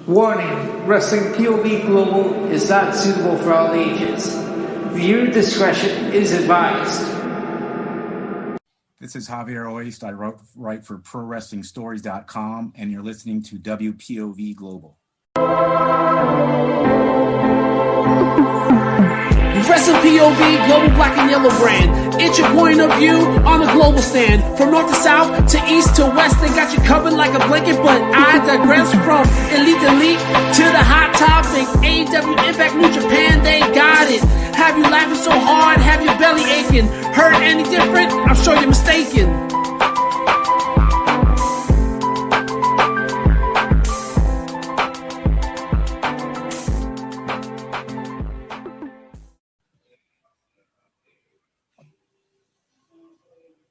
Warning, Wrestling POV Global is not suitable for all ages. Viewer discretion is advised. This is Javier Oist. I write for ProWrestlingStories.com, and you're listening to WPOV Global. Wrestle POV Global Black and Yellow brand. It's your point of view on the global stand. From north to south to east to west, they got you covered like a blanket. But I digress from elite to the hot topic. AEW Impact New Japan, they got it. Have you laughing so hard? Have your belly aching? Heard any different? I'm sure you're mistaken.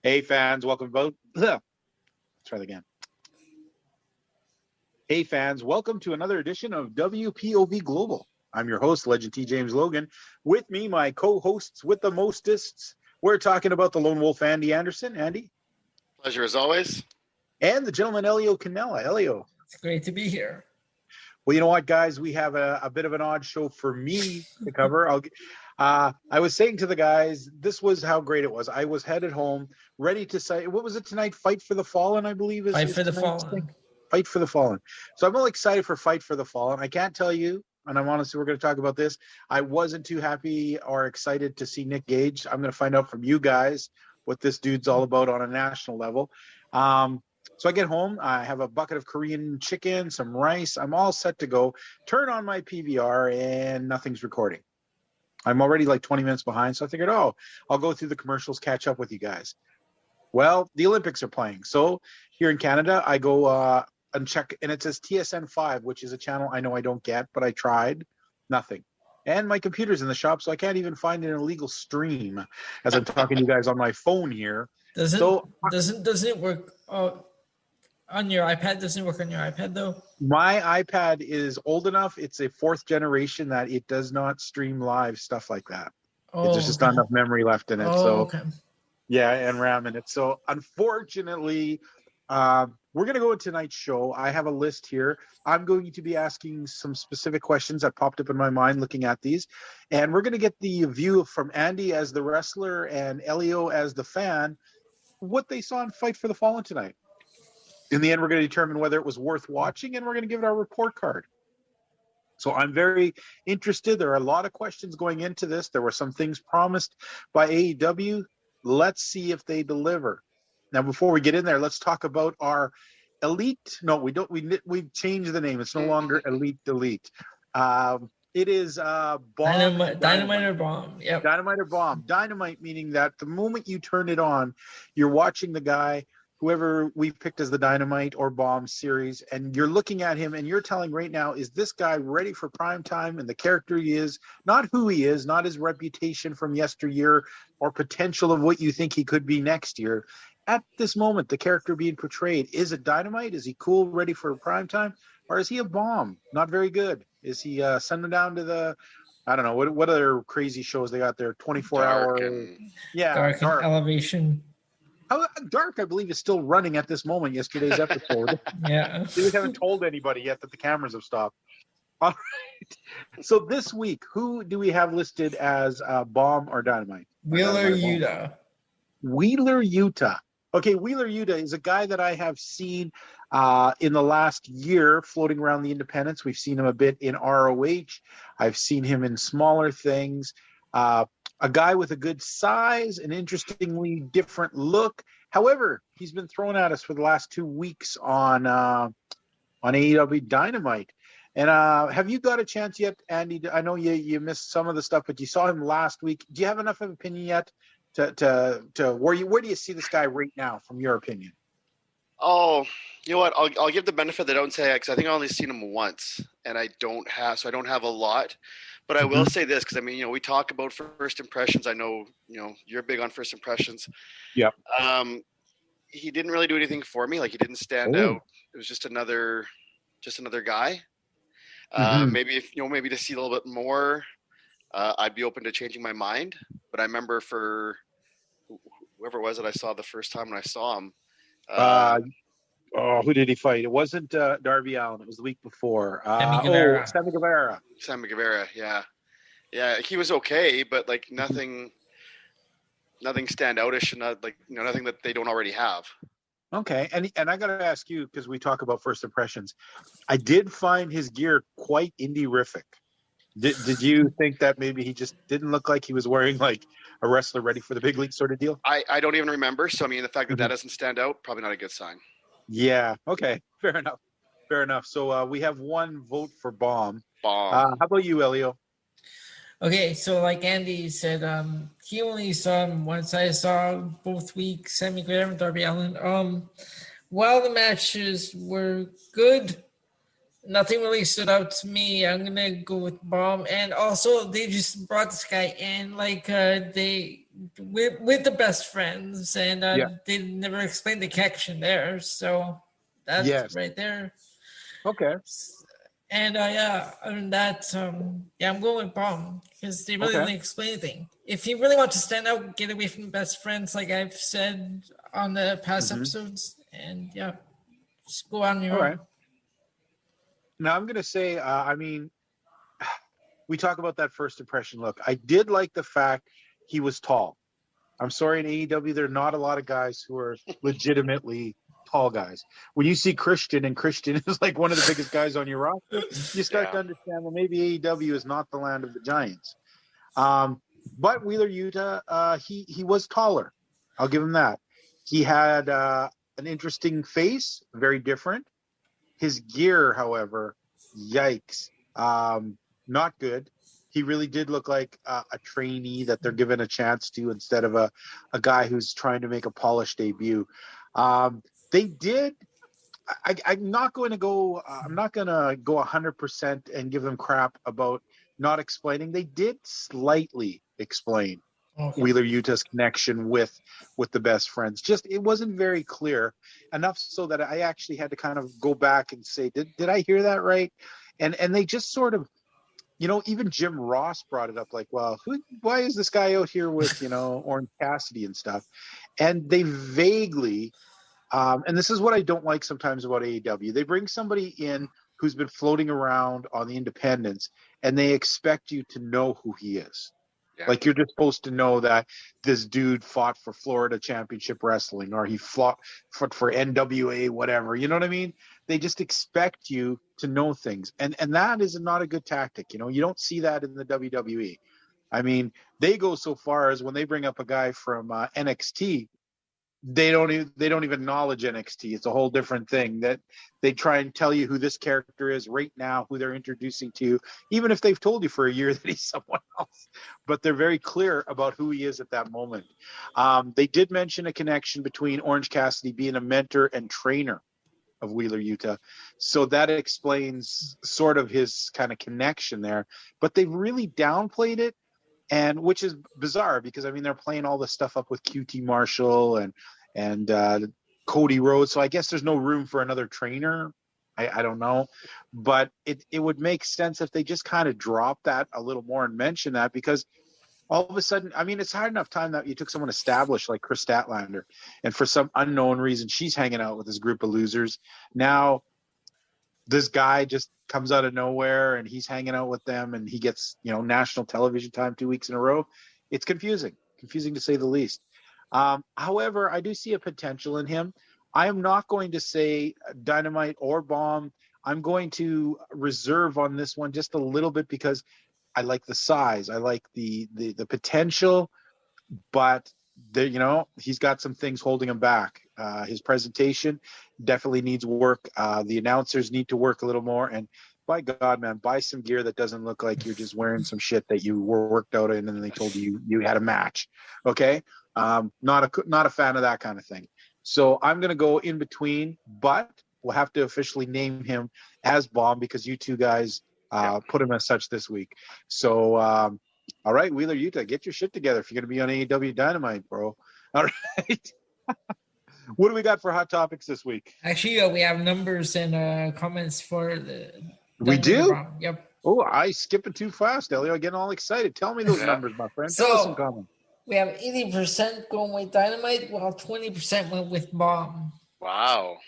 Hey fans, welcome both. Let's try that again. Hey fans, welcome to another edition of WPOV Global. I'm your host, Legend T. James Logan. With me, my co-hosts with the mostests. We're talking about the Lone Wolf, Andy Anderson. Andy. Pleasure as always. And the gentleman, Elio Canella. Elio. It's great to be here. Well, you know what, guys? We have a bit of an odd show for me to cover. I was saying to the guys, this was how great it was. I was headed home, ready to say, what was it tonight? Fight for the Fallen, I believe. Fight for the Fallen. Fight for the Fallen. So I'm all excited for Fight for the Fallen. I can't tell you, and I'm honestly, we're going to talk about this. I wasn't too happy or excited to see Nick Gage. I'm going to find out from you guys what this dude's all about on a national level. So I get home, I have a bucket of Korean chicken, some rice. I'm all set to go. Turn on my PVR and nothing's recording. I'm already like 20 minutes behind, so I figured, I'll go through the commercials, catch up with you guys. Well, the Olympics are playing. So here in Canada, I go and check, and it says TSN 5, which is a channel I know I don't get, but I tried. Nothing. And my computer's in the shop, so I can't even find an illegal stream as I'm talking to you guys on my phone here. Doesn't it work on your iPad? Doesn't it work on your iPad, though? My iPad is old enough. It's a fourth generation that it does not stream live stuff like that. There's just not enough memory left in it. Yeah, and RAM in it. So unfortunately, we're going to go into tonight's show. I have a list here. I'm going to be asking some specific questions that popped up in my mind looking at these. And we're going to get the view from Andy as the wrestler and Elio as the fan, what they saw in Fight for the Fallen tonight. In the end, we're going to determine whether it was worth watching, and we're going to give it our report card. So I'm very interested. There are a lot of questions going into this. There were some things promised by AEW. Let's see if they deliver. Now, before we get in there, let's talk about our Elite. No, we don't. We've changed the name. It's no longer Elite Delete. It is Bomb. Dynamite or Bomb. Yep. Dynamite or Bomb. Dynamite meaning that the moment you turn it on, you're watching the guy, whoever we picked as the Dynamite or Bomb series, and you're looking at him and you're telling right now, is this guy ready for prime time? And the character he is, not who he is, not his reputation from yesteryear or potential of what you think he could be next year. At this moment, the character being portrayed, is it Dynamite? Is he cool, ready for prime time? Or is he a bomb? Not very good. Is he sending down to the, I don't know, what other crazy shows they got there? 24-hour. Dark and Elevation. Dark, I believe, is still running at this moment, yesterday's episode. Yeah. They haven't told anybody yet that the cameras have stopped. All right. So this week, who do we have listed as Bomb or Dynamite? Wheeler Yuta. Wheeler Yuta. Okay, Wheeler Yuta is a guy that I have seen in the last year floating around the independents. We've seen him a bit in ROH. I've seen him in smaller things. A guy with a good size, an interestingly different look. However, he's been thrown at us for the last 2 weeks on AEW Dynamite. And have you got a chance yet, Andy? I know you missed some of the stuff, but you saw him last week. Do you have enough of an opinion yet to where do you see this guy right now, from your opinion? Oh, you know what? I'll give the benefit of the doubt and say, because I think I only seen him once, and I don't have a lot. But I will say this, because I mean, we talk about first impressions. I know, you're big on first impressions. Yeah. He didn't really do anything for me. Like, he didn't stand out. It was just another guy. Maybe maybe to see a little bit more, I'd be open to changing my mind. But I remember for whoever it was that I saw the first time when I saw him. Oh, who did he fight? It wasn't Darby Allin. It was the week before. Sammy Guevara. Sammy Guevara. Sammy Guevara, yeah. Yeah, he was okay, but like nothing standoutish and not, like, nothing that they don't already have. Okay, and I got to ask you, because we talk about first impressions, I did find his gear quite indie-rific. Did you think that maybe he just didn't look like he was wearing like a wrestler ready for the big league sort of deal? I don't even remember. So I mean, the fact that doesn't stand out, probably not a good sign. Yeah. Okay. Fair enough. So we have one vote for Bomb. How about you, Elio? Okay, so like Andy said, he only saw him once. I saw both weeks, Sammy Guevara and Darby Allin. While the matches were good, nothing really stood out to me. I'm gonna go with Bomb, and also they just brought this guy in like they with the best friends, and they never explained the connection there. So that's right there. Okay. And other than that, I'm going with Bomb because they really didn't explain anything. If you really want to stand out, get away from the best friends, like I've said on the past episodes, and just go on your own. Right. Now I'm going to say, we talk about that first impression look. I did like the fact he was tall. I'm sorry, in AEW, there are not a lot of guys who are legitimately tall guys. When you see Christian, and Christian is like one of the biggest guys on your roster, you start to understand, well, maybe AEW is not the land of the giants. But Wheeler Yuta, he was taller. I'll give him that. He had an interesting face, very different. His gear, however, yikes, not good. He really did look like a trainee that they're giving a chance to instead of a guy who's trying to make a polished debut. They did. I'm not going to go 100% and give them crap about not explaining. They did slightly explain Wheeler Yuta's connection with the best friends. Just it wasn't very clear enough so that I actually had to kind of go back and say, did I hear that right? And they just sort of, even Jim Ross brought it up, like, well, why is this guy out here with Orange Cassidy and stuff? And they vaguely. And this is what I don't like sometimes about AEW. They bring somebody in who's been floating around on the independents, and they expect you to know who he is. Yeah. Like you're just supposed to know that this dude fought for Florida Championship Wrestling, or he fought for NWA, whatever. You know what I mean? They just expect you to know things. And that is not a good tactic. You don't see that in the WWE. I mean, they go so far as when they bring up a guy from NXT, they don't even acknowledge NXT. It's a whole different thing that they try and tell you who this character is right now, who they're introducing to you, even if they've told you for a year that he's someone else. But they're very clear about who he is at that moment. They did mention a connection between Orange Cassidy being a mentor and trainer of Wheeler Yuta. So that explains sort of his kind of connection there. But they really downplayed it. And which is bizarre because they're playing all this stuff up with QT Marshall and Cody Rhodes. So I guess there's no room for another trainer. I don't know, but it would make sense if they just kind of dropped that a little more and mention that, because all of a sudden, it's hard enough time that you took someone established like Chris Statlander, and for some unknown reason, she's hanging out with this group of losers. Now this guy just comes out of nowhere and he's hanging out with them and he gets, national television time 2 weeks in a row. It's confusing to say the least. However, I do see a potential in him. I am not going to say Dynamite or Bomb. I'm going to reserve on this one just a little bit because I like the size. I like the potential, but he's got some things holding him back. His presentation definitely needs work. The announcers need to work a little more. And by God, man, buy some gear that doesn't look like you're just wearing some shit that you were worked out in and then they told you had a match. Okay? Not a fan of that kind of thing. So I'm going to go in between, but we'll have to officially name him as Bomb because you two guys put him as such this week. So, all right, Wheeler Yuta, get your shit together if you're going to be on AEW Dynamite, bro. All right. What do we got for hot topics this week? Actually, we have numbers and comments for the. We do? Yep. Oh, I skip it too fast, Elio. I'm getting all excited. Tell me those numbers, my friend. Tell us some comments. We have 80% going with Dynamite, while 20% went with Bomb. Wow.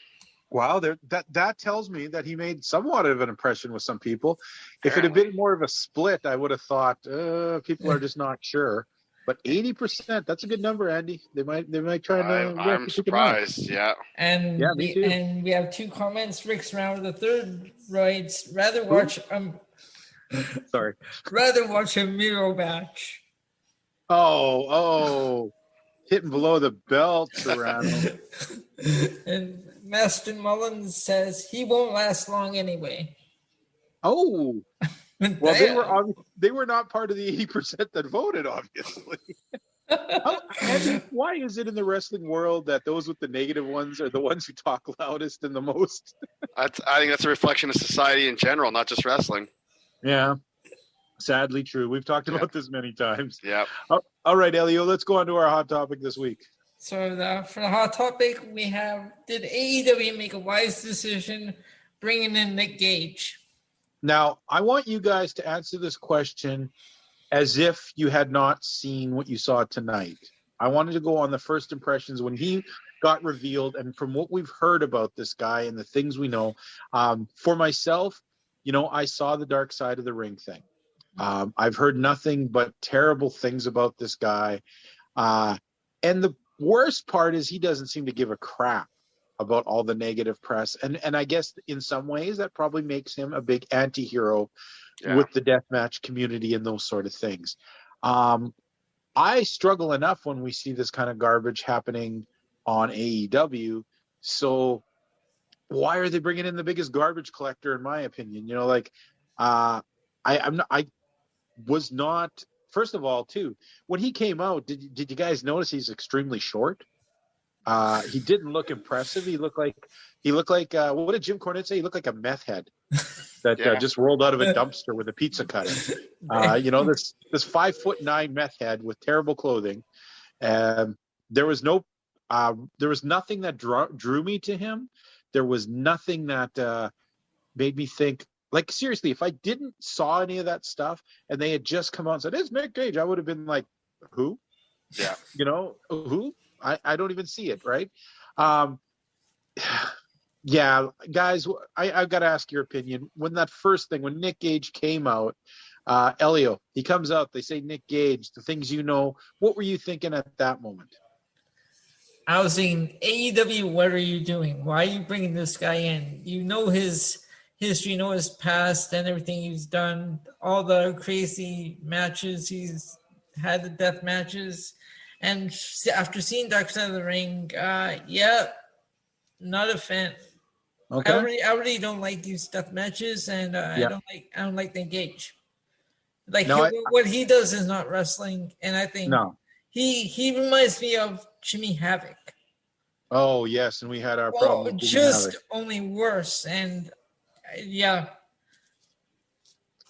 Wow, that tells me that he made somewhat of an impression with some people. Apparently. If it had been more of a split, I would have thought people are just not sure. But 80%, that's a good number, Andy. They might try and I'm surprised. Yeah. And yeah, me too. we have 2 comments. Rick's round the third writes, rather watch Sorry. rather watch a Miro match. Oh, hitting below the belt, Serrano. And Maston Mullins says he won't last long anyway. Oh, well, they were not part of the 80% that voted, obviously. Andy, why is it in the wrestling world that those with the negative ones are the ones who talk loudest and the most? I think that's a reflection of society in general, not just wrestling. Yeah, sadly true. We've talked about this many times. Yeah. All right, Elio, let's go on to our hot topic this week. So for the hot topic, we have, did AEW make a wise decision bringing in Nick Gage? Now, I want you guys to answer this question as if you had not seen what you saw tonight. I wanted to go on the first impressions when he got revealed, and from what we've heard about this guy and the things we know. For myself, I saw the dark side of the ring thing. I've heard nothing but terrible things about this guy. And the worst part is he doesn't seem to give a crap about all the negative press. And I guess in some ways that probably makes him a big anti-hero with the deathmatch community and those sort of things. I struggle enough when we see this kind of garbage happening on AEW. So why are they bringing in the biggest garbage collector, in my opinion? I was not. First of all, too, when he came out, did you guys notice he's extremely short? He didn't look impressive. He looked like what did Jim Cornette say? He looked like a meth head that just rolled out of a dumpster with a pizza cutter. This 5'9" meth head with terrible clothing. There was nothing that drew me to him. There was nothing that made me think. Like, seriously, if I didn't saw any of that stuff and they had just come out and said, it's Nick Gage, I would have been like, who? Yeah. Who? I don't even see it, right? Yeah, guys, I've got to ask your opinion. When Nick Gage came out, Elio, he comes out, they say Nick Gage, the things what were you thinking at that moment? I was thinking, AEW, what are you doing? Why are you bringing this guy in? You know his history, his past and everything he's done, all the crazy matches he's had, the death matches. And after seeing Dark Side of the Ring, not a fan. Okay. I really don't like these death matches, and I don't like Nick Gage. What he does is not wrestling, and I think he reminds me of Jimmy Havoc. Oh yes, and we had our problem. Just only worse, and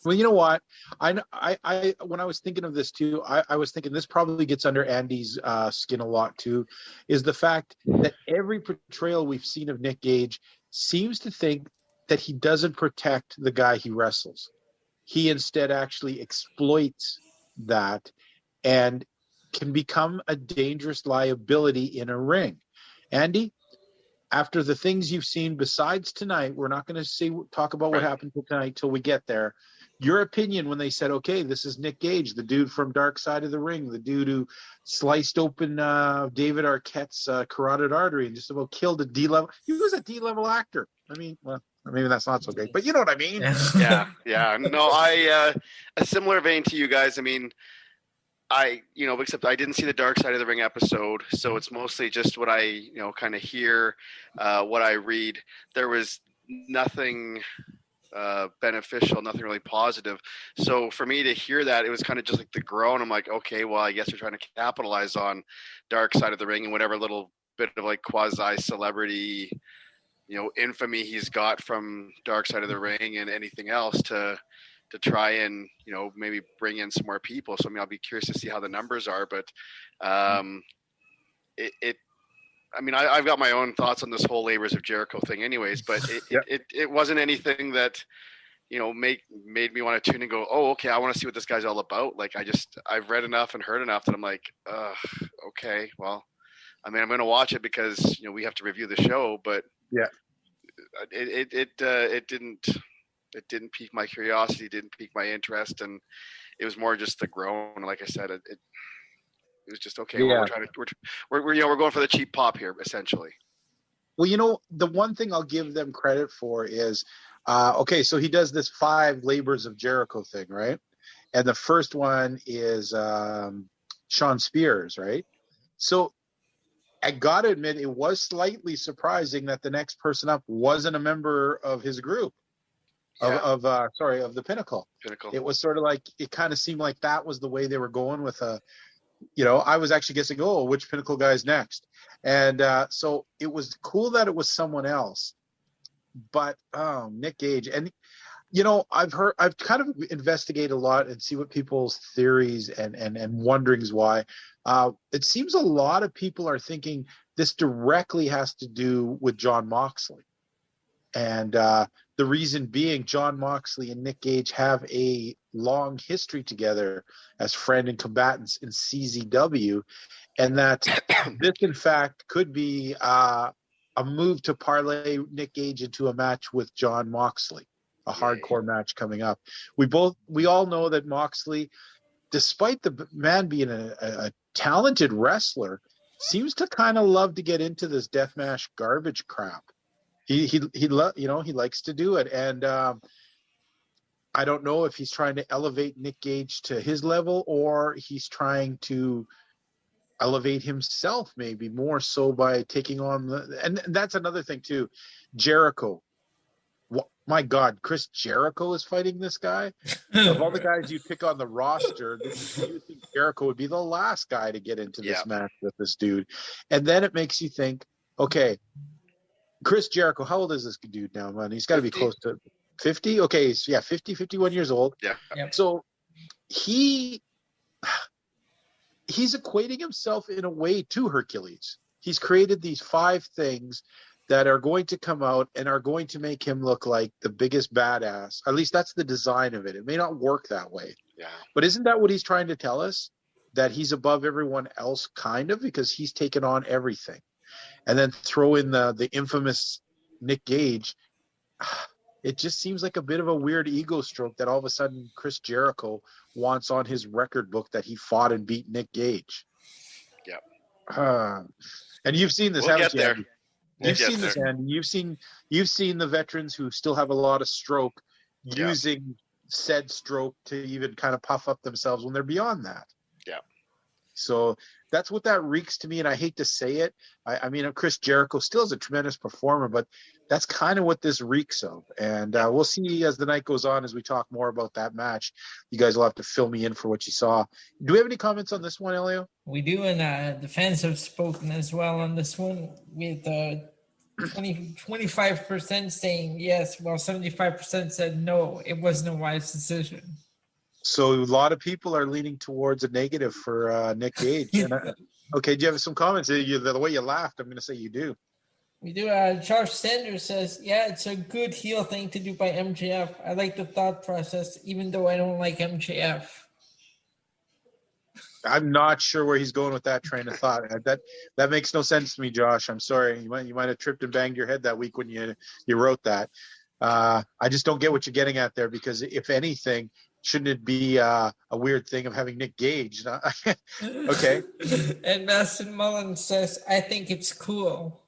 Well, you know what? I when I was thinking of this too, I was thinking this probably gets under Andy's skin a lot too, is the fact that every portrayal we've seen of Nick Gage seems to think that he doesn't protect the guy he wrestles. He instead actually exploits that and can become a dangerous liability in a ring. Andy, after the things you've seen besides tonight, we're not going to talk about what happened tonight till we get there. Your opinion when they said, okay, this is Nick Gage, the dude from Dark Side of the Ring, the dude who sliced open David Arquette's carotid artery and just about killed a D-level. He was a D-level actor. I mean, well, maybe that's not so great, but you know what I mean? Yeah. No, a similar vein to you guys. I mean, except I didn't see the Dark Side of the Ring episode, so it's mostly just what I, kind of hear, what I read. There was nothing beneficial, nothing really positive. So for me to hear that, it was kind of just like the groan. I'm like, okay, well, I guess they're trying to capitalize on Dark Side of the Ring and whatever little bit of like quasi celebrity, infamy he's got from Dark Side of the Ring and anything else to try and, maybe bring in some more people. So, I mean, I'll be curious to see how the numbers are, but I've got my own thoughts on this whole Labors of Jericho thing anyways, but it wasn't anything that, made me want to tune and go, oh, okay, I want to see what this guy's all about. Like, I've read enough and heard enough that I'm like, okay, well, I mean, I'm going to watch it because, we have to review the show, but it didn't pique my curiosity, didn't pique my interest, and it was more just the groan. Like I said, it was just okay. Yeah. We're going for the cheap pop here, essentially. Well, the one thing I'll give them credit for is, okay, so he does this 5 labors of Jericho thing, right? And the first one is Sean Spears, right? So I got to admit, it was slightly surprising that the next person up wasn't a member of his group, of the Pinnacle. It was sort of like, it kind of seemed like that was the way they were going with I was actually guessing, which Pinnacle guy's next? And so it was cool that it was someone else. But Nick Gage, and I've kind of investigated a lot and see what people's theories and wonderings why. It seems a lot of people are thinking this directly has to do with Jon Moxley. And the reason being, Jon Moxley and Nick Gage have a long history together as friend and combatants in CZW, and that this, in fact, could be a move to parlay Nick Gage into a match with Jon Moxley, a hardcore match coming up. We all know that Moxley, despite the man being a talented wrestler, seems to kind of love to get into this deathmatch garbage crap. He likes to do it, and I don't know if he's trying to elevate Nick Gage to his level, or he's trying to elevate himself maybe more so by taking on and that's another thing too. Jericho. My God, Chris Jericho is fighting this guy. Of all the guys you pick on the roster, you think Jericho would be the last guy to get into this match with this dude. And then it makes you think, okay, Chris Jericho, how old is this dude now, man? He's got to be close to 50. Okay, so 51 years old. Yeah. Yep. So he's equating himself in a way to Hercules. He's created these 5 things that are going to come out and are going to make him look like the biggest badass. At least that's the design of it. It may not work that way. Yeah. But isn't that what he's trying to tell us? That he's above everyone else, kind of, because he's taken on everything. And then throw in the infamous Nick Gage. It just seems like a bit of a weird ego stroke that all of a sudden Chris Jericho wants on his record book that he fought and beat Nick Gage. Yeah. And you've seen this, haven't you? There. You've seen this, Andy. You've seen the veterans who still have a lot of stroke using said stroke to even kind of puff up themselves when they're beyond that. Yeah. So that's what that reeks to me, and I hate to say it. I mean, Chris Jericho still is a tremendous performer, but that's kind of what this reeks of. And we'll see as the night goes on, as we talk more about that match. You guys will have to fill me in for what you saw. Do we have any comments on this one, Elio? We do, and the fans have spoken as well on this one, with 25% saying yes, while 75% said no, it wasn't a wise decision. So a lot of people are leaning towards a negative for Nick Gage. And, okay, do you have some comments? The way you laughed, I'm going to say you do. We do. Josh Sanders says, it's a good heel thing to do by MJF. I like the thought process, even though I don't like MJF. I'm not sure where he's going with that train of thought. That makes no sense to me, Josh. I'm sorry. You might have tripped and banged your head that week when you wrote that. I just don't get what you're getting at there, because if anything, shouldn't it be a weird thing of having Nick Gage? Okay. And Maston Mullen says, I think it's cool.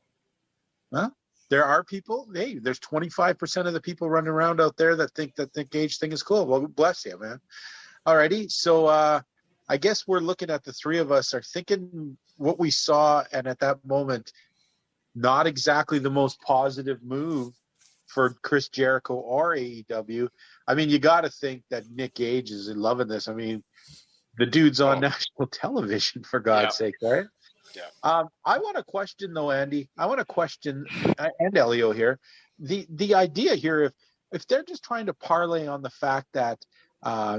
Huh? There are people, there's 25% of the people running around out there that think that Nick Gage thing is cool. Well, bless you, man. Alrighty. So I guess we're looking at, the 3 of us are thinking what we saw, and at that moment, not exactly the most positive move for Chris Jericho or AEW. I mean, you got to think that Nick Gage is loving this. I mean, the dude's on national television, for God's sake, right? Yeah. I want to question, though, Andy. I want to question, and Elio here, the idea here, if they're just trying to parlay on the fact that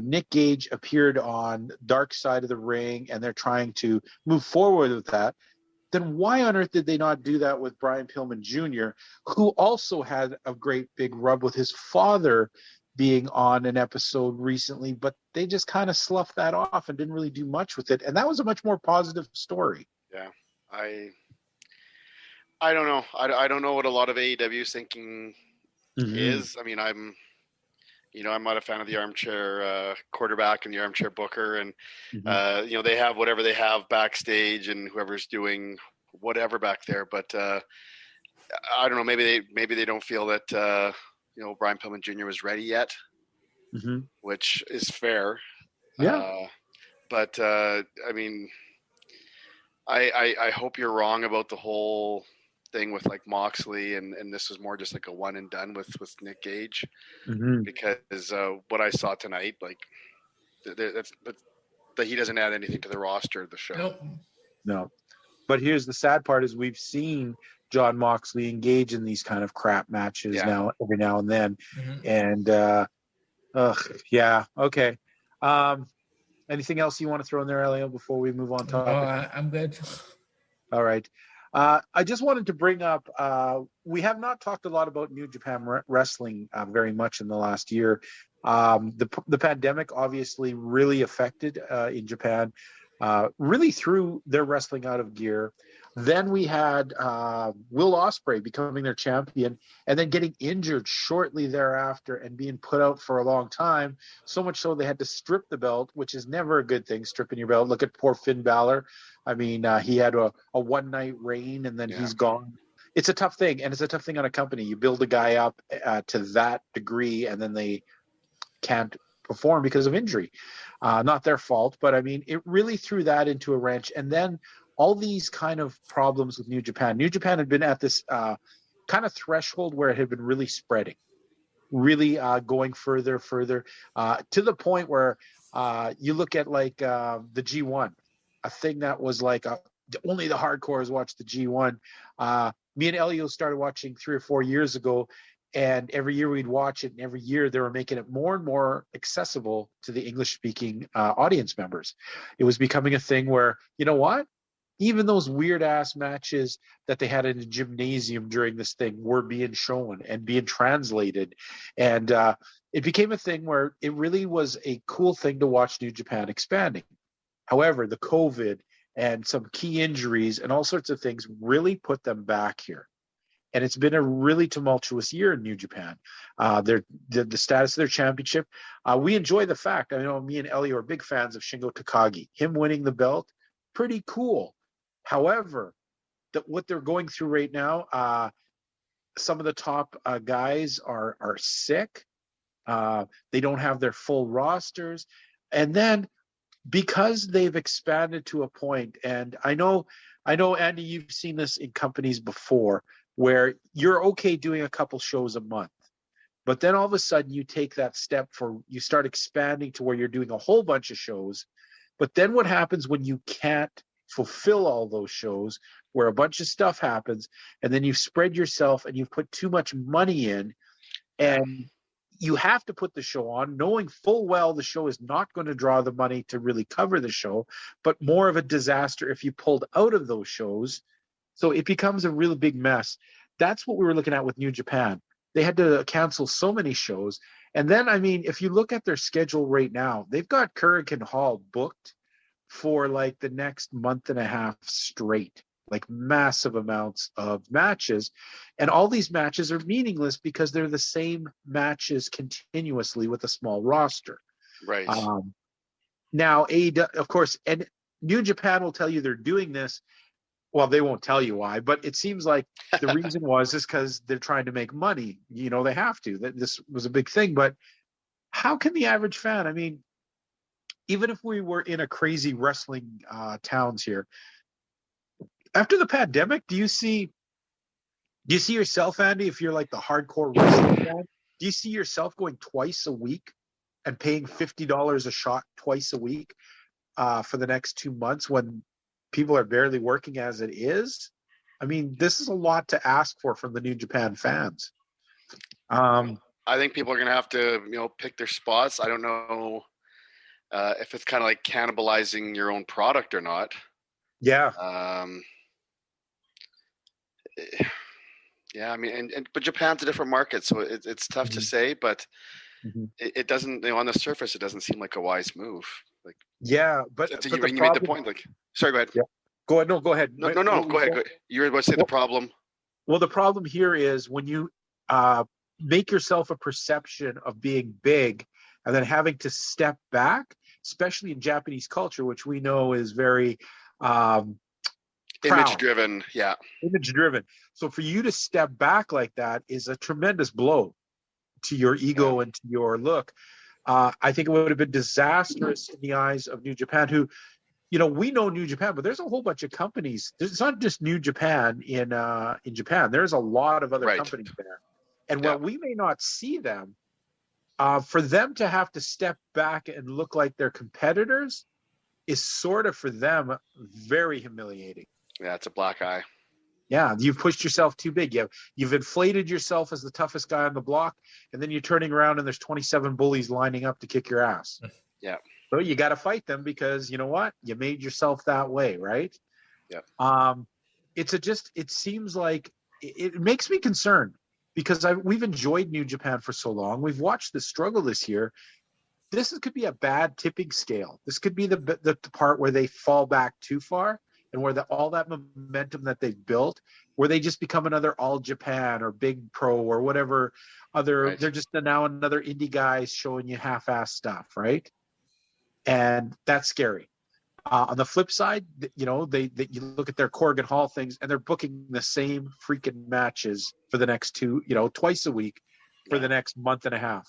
Nick Gage appeared on Dark Side of the Ring, and they're trying to move forward with that, then why on earth did they not do that with Brian Pillman Jr., who also had a great big rub with his father being on an episode recently, but they just kind of sloughed that off and didn't really do much with it. And that was a much more positive story. Yeah. I don't know. I don't know what a lot of AEW's thinking is. I mean, I'm not a fan of the armchair quarterback and the armchair booker, and they have whatever they have backstage and whoever's doing whatever back there. But I don't know. Maybe they don't feel that Brian Pillman Jr. was ready yet, which is fair. Yeah. But I mean, I hope you're wrong about the whole thing with like Moxley, and this was more just like a one and done with Nick Gage, because what I saw tonight, like that he doesn't add anything to the roster of the show. Nope. No. But here's the sad part: is we've seen John Moxley engage in these kind of crap matches now every now and then, and okay. Anything else you want to throw in there, Elio, before we move on topic? Oh, I'm good. All right. I just wanted to bring up, we have not talked a lot about New Japan Wrestling very much in the last year. The pandemic obviously really affected in Japan, really threw their wrestling out of gear. Then we had Will Ospreay becoming their champion and then getting injured shortly thereafter and being put out for a long time, so much so they had to strip the belt, which is never a good thing, stripping your belt. Look at poor Finn Balor. I mean, he had a one-night reign and then he's gone. It's a tough thing, and it's a tough thing on a company. You build a guy up to that degree and then they can't perform because of injury. Not their fault, but I mean, it really threw that into a wrench. And then all these kind of problems with New Japan. New Japan had been at this kind of threshold where it had been really spreading, really going further, to the point where you look at like the G1, a thing that was like only the hardcores watch the G1. Me and Elio started watching 3 or 4 years ago, and every year we'd watch it, and every year they were making it more and more accessible to the English-speaking audience members. It was becoming a thing where, you know what? Even those weird-ass matches that they had in a gymnasium during this thing were being shown and being translated. And it became a thing where it really was a cool thing to watch New Japan expanding. However, the COVID and some key injuries and all sorts of things really put them back here. And it's been a really tumultuous year in New Japan. The status of their championship, we enjoy the fact, I know me and Ellie are big fans of Shingo Takagi. Him winning the belt, pretty cool. However, what they're going through right now, some of the top guys are sick. They don't have their full rosters. And then because they've expanded to a point, and I know, Andy, you've seen this in companies before, where you're okay doing a couple shows a month. But then all of a sudden you take that step you start expanding to where you're doing a whole bunch of shows. But then what happens when you can't fulfill all those shows, where a bunch of stuff happens, and then you've spread yourself and you've put too much money in, and you have to put the show on, knowing full well the show is not going to draw the money to really cover the show, but more of a disaster if you pulled out of those shows. So it becomes a really big mess. That's what we were looking at with New Japan. They had to cancel so many shows. And then, I mean, if you look at their schedule right now, they've got Korakuen Hall booked for like the next month and a half straight, like massive amounts of matches. And all these matches are meaningless because they're the same matches continuously with a small roster. Right. Now, AEW, of course, and New Japan will tell you they're doing this. Well, they won't tell you why, but it seems like the reason is because they're trying to make money. You know, they have to. This was a big thing. But how can the average fan, I mean, even if we were in a crazy wrestling towns here, after the pandemic, do you see yourself, Andy, if you're like the hardcore wrestling fan, do you see yourself going twice a week and paying $50 a shot twice a week for the next 2 months when people are barely working as it is? I mean, this is a lot to ask for from the New Japan fans. I think people are going to have to, pick their spots. I don't know if it's kind of like cannibalizing your own product or not. Yeah. Yeah, I mean, but Japan's a different market, so it's tough to say, but it doesn't, on the surface, it doesn't seem like a wise move. Like, yeah, but you made the point. Like, sorry, go ahead. Yeah. Go ahead. No, go ahead. No, go ahead. You were about to say the problem. Well, the problem here is when you make yourself a perception of being big and then having to step back, especially in Japanese culture, which we know is very image driven. Yeah. Image driven. So for you to step back like that is a tremendous blow to your ego and to your look. I think it would have been disastrous in the eyes of New Japan, who, we know New Japan, but there's a whole bunch of companies. It's not just New Japan in Japan. There's a lot of other companies there. And while we may not see them, for them to have to step back and look like their competitors is sort of, for them, very humiliating. Yeah, it's a black eye. Yeah, you've pushed yourself too big. You've inflated yourself as the toughest guy on the block, and then you're turning around and there's 27 bullies lining up to kick your ass. Yeah. So you got to fight them because you know what? You made yourself that way, right? Yeah. It seems like it makes me concerned because we've enjoyed New Japan for so long. We've watched the struggle this year. This could be a bad tipping scale. This could be the part where they fall back too far, and where all that momentum that they've built, where they just become another All Japan or Big Pro or whatever other, they're just now another indie guys showing you half-ass stuff, right? And that's scary. On the flip side, you look at their Corrigan Hall things, and they're booking the same freaking matches for the next twice a week for the next month and a half.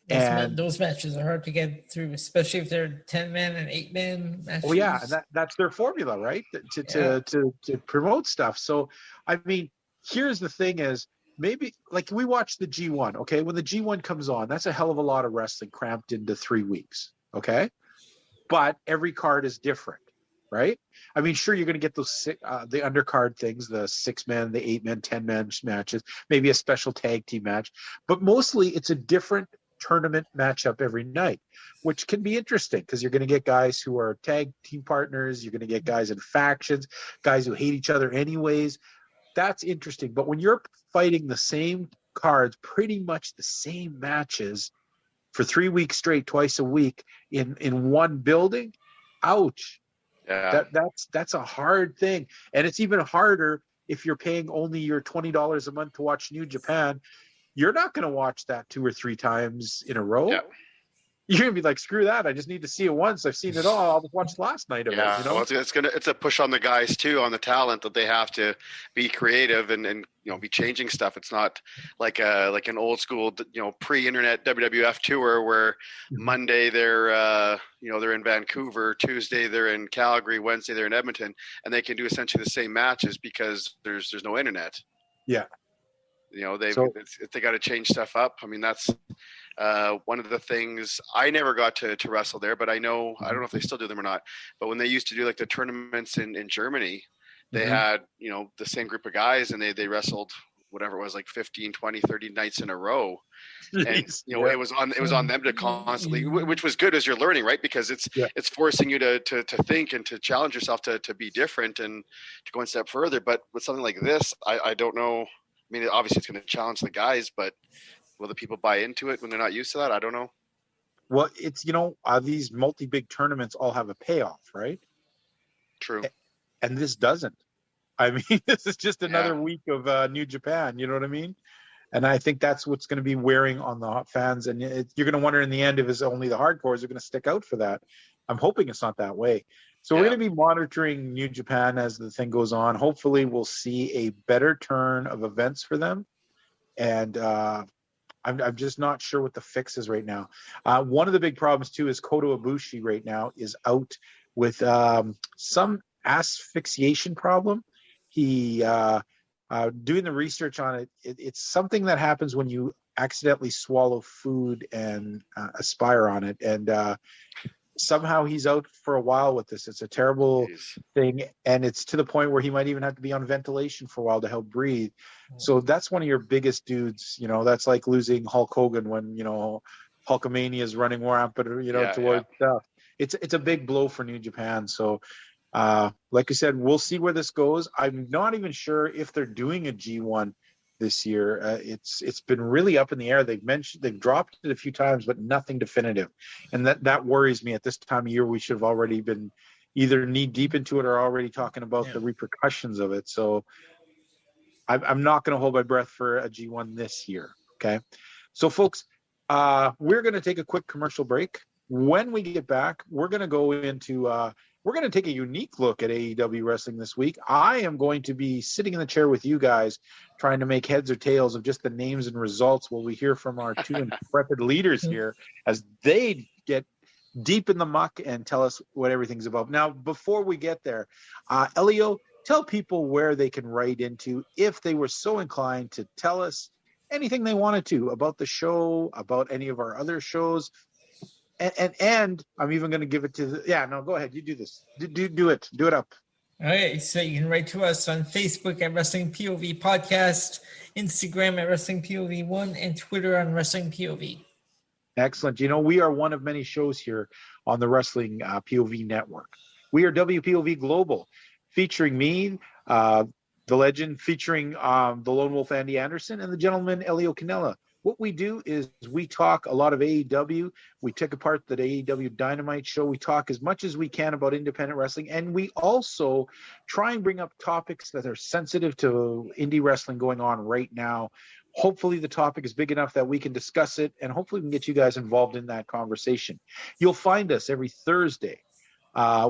Those matches are hard to get through, especially if they're 10-man and 8-man matches. Oh yeah, and that's their formula, right? To promote stuff. So, I mean, here's the thing: is maybe like we watch the G1. Okay, when the G1 comes on, that's a hell of a lot of wrestling cramped into 3 weeks. Okay, but every card is different, right? I mean, sure, you're going to get those the undercard things, the 6-man, the 8-man, 10-man matches, maybe a special tag team match, but mostly it's a different tournament matchup every night, which can be interesting because you're going to get guys who are tag team partners, you're going to get guys in factions, guys who hate each other anyways. That's interesting. But when you're fighting the same cards, pretty much the same matches for 3 weeks straight, twice a week in one building, ouch. Yeah. That's a hard thing. And it's even harder if you're paying only your $20 a month to watch New Japan. You're not going to watch that 2 or 3 times in a row. Yeah. You're going to be like, screw that. I just need to see it once. I've seen it all. I'll just watch last night of it. Well, it's a push on the guys too, on the talent, that they have to be creative and be changing stuff. It's not like an old school, pre-internet WWF tour where Monday they're in Vancouver, Tuesday they're in Calgary, Wednesday they're in Edmonton, and they can do essentially the same matches because there's no internet. Yeah. They got to change stuff up. I mean, that's one of the things. I never got to wrestle there, but I don't know if they still do them or not. But when they used to do like the tournaments in Germany, they had, the same group of guys, and they wrestled whatever it was, like 15, 20, 30 nights in a row. And it was on them to constantly, which was good as you're learning, right? Because it's forcing you to think and to challenge yourself to be different and to go one step further. But with something like this, I don't know. I mean, obviously it's going to challenge the guys, but will the people buy into it when they're not used to that? I don't know. Well, it's, these multi-big tournaments all have a payoff, right? True. And this doesn't. I mean, this is just another week of New Japan, you know what I mean? And I think that's what's going to be wearing on the fans. And you're going to wonder in the end if it's only the hardcores are going to stick out for that. I'm hoping it's not that way. So we're going to be monitoring New Japan as the thing goes on. Hopefully we'll see a better turn of events for them. And I'm just not sure what the fix is right now. One of the big problems, too, is Kota Ibushi right now is out with some asphyxiation problem. He, doing the research on it, it's something that happens when you accidentally swallow food and aspire on it. And somehow he's out for a while with this. It's a terrible thing, and it's to the point where he might even have to be on ventilation for a while to help breathe. So that's one of your biggest dudes. That's like losing Hulk Hogan when Hulkamania is running rampant, towards stuff. It's a big blow for New Japan. So like I said, we'll see where this goes. I'm not even sure if they're doing a G1 this year. It's been really up in the air. They've dropped it a few times, but nothing definitive, and that worries me. At this time of year, we should have already been either knee deep into it or already talking about the repercussions of it. So I'm not going to hold my breath for a G1 this year. Okay. So, folks, we're going to take a quick commercial break. When we get back, we're going to go into we're going to take a unique look at AEW wrestling this week. I am going to be sitting in the chair with you guys, trying to make heads or tails of just the names and results while we hear from our two intrepid leaders here as they get deep in the muck and tell us what everything's about. Now, before we get there, Elio, tell people where they can write into if they were so inclined to tell us anything they wanted to about the show, about any of our other shows. And I'm even going to give it to go ahead. You do this. Do it. Do it up. Okay, so you can write to us on Facebook at Wrestling POV Podcast, Instagram at Wrestling POV1, and Twitter on Wrestling POV. Excellent. You know, we are one of many shows here on the Wrestling POV Network. We are WPOV Global, featuring me, the legend, featuring the Lone Wolf Andy Anderson, and the gentleman Elio Canella. What we do is we talk a lot of AEW. We take apart the AEW Dynamite show. We talk as much as we can about independent wrestling. And we also try and bring up topics that are sensitive to indie wrestling going on right now. Hopefully the topic is big enough that we can discuss it, and hopefully we can get you guys involved in that conversation. You'll find us every Thursday.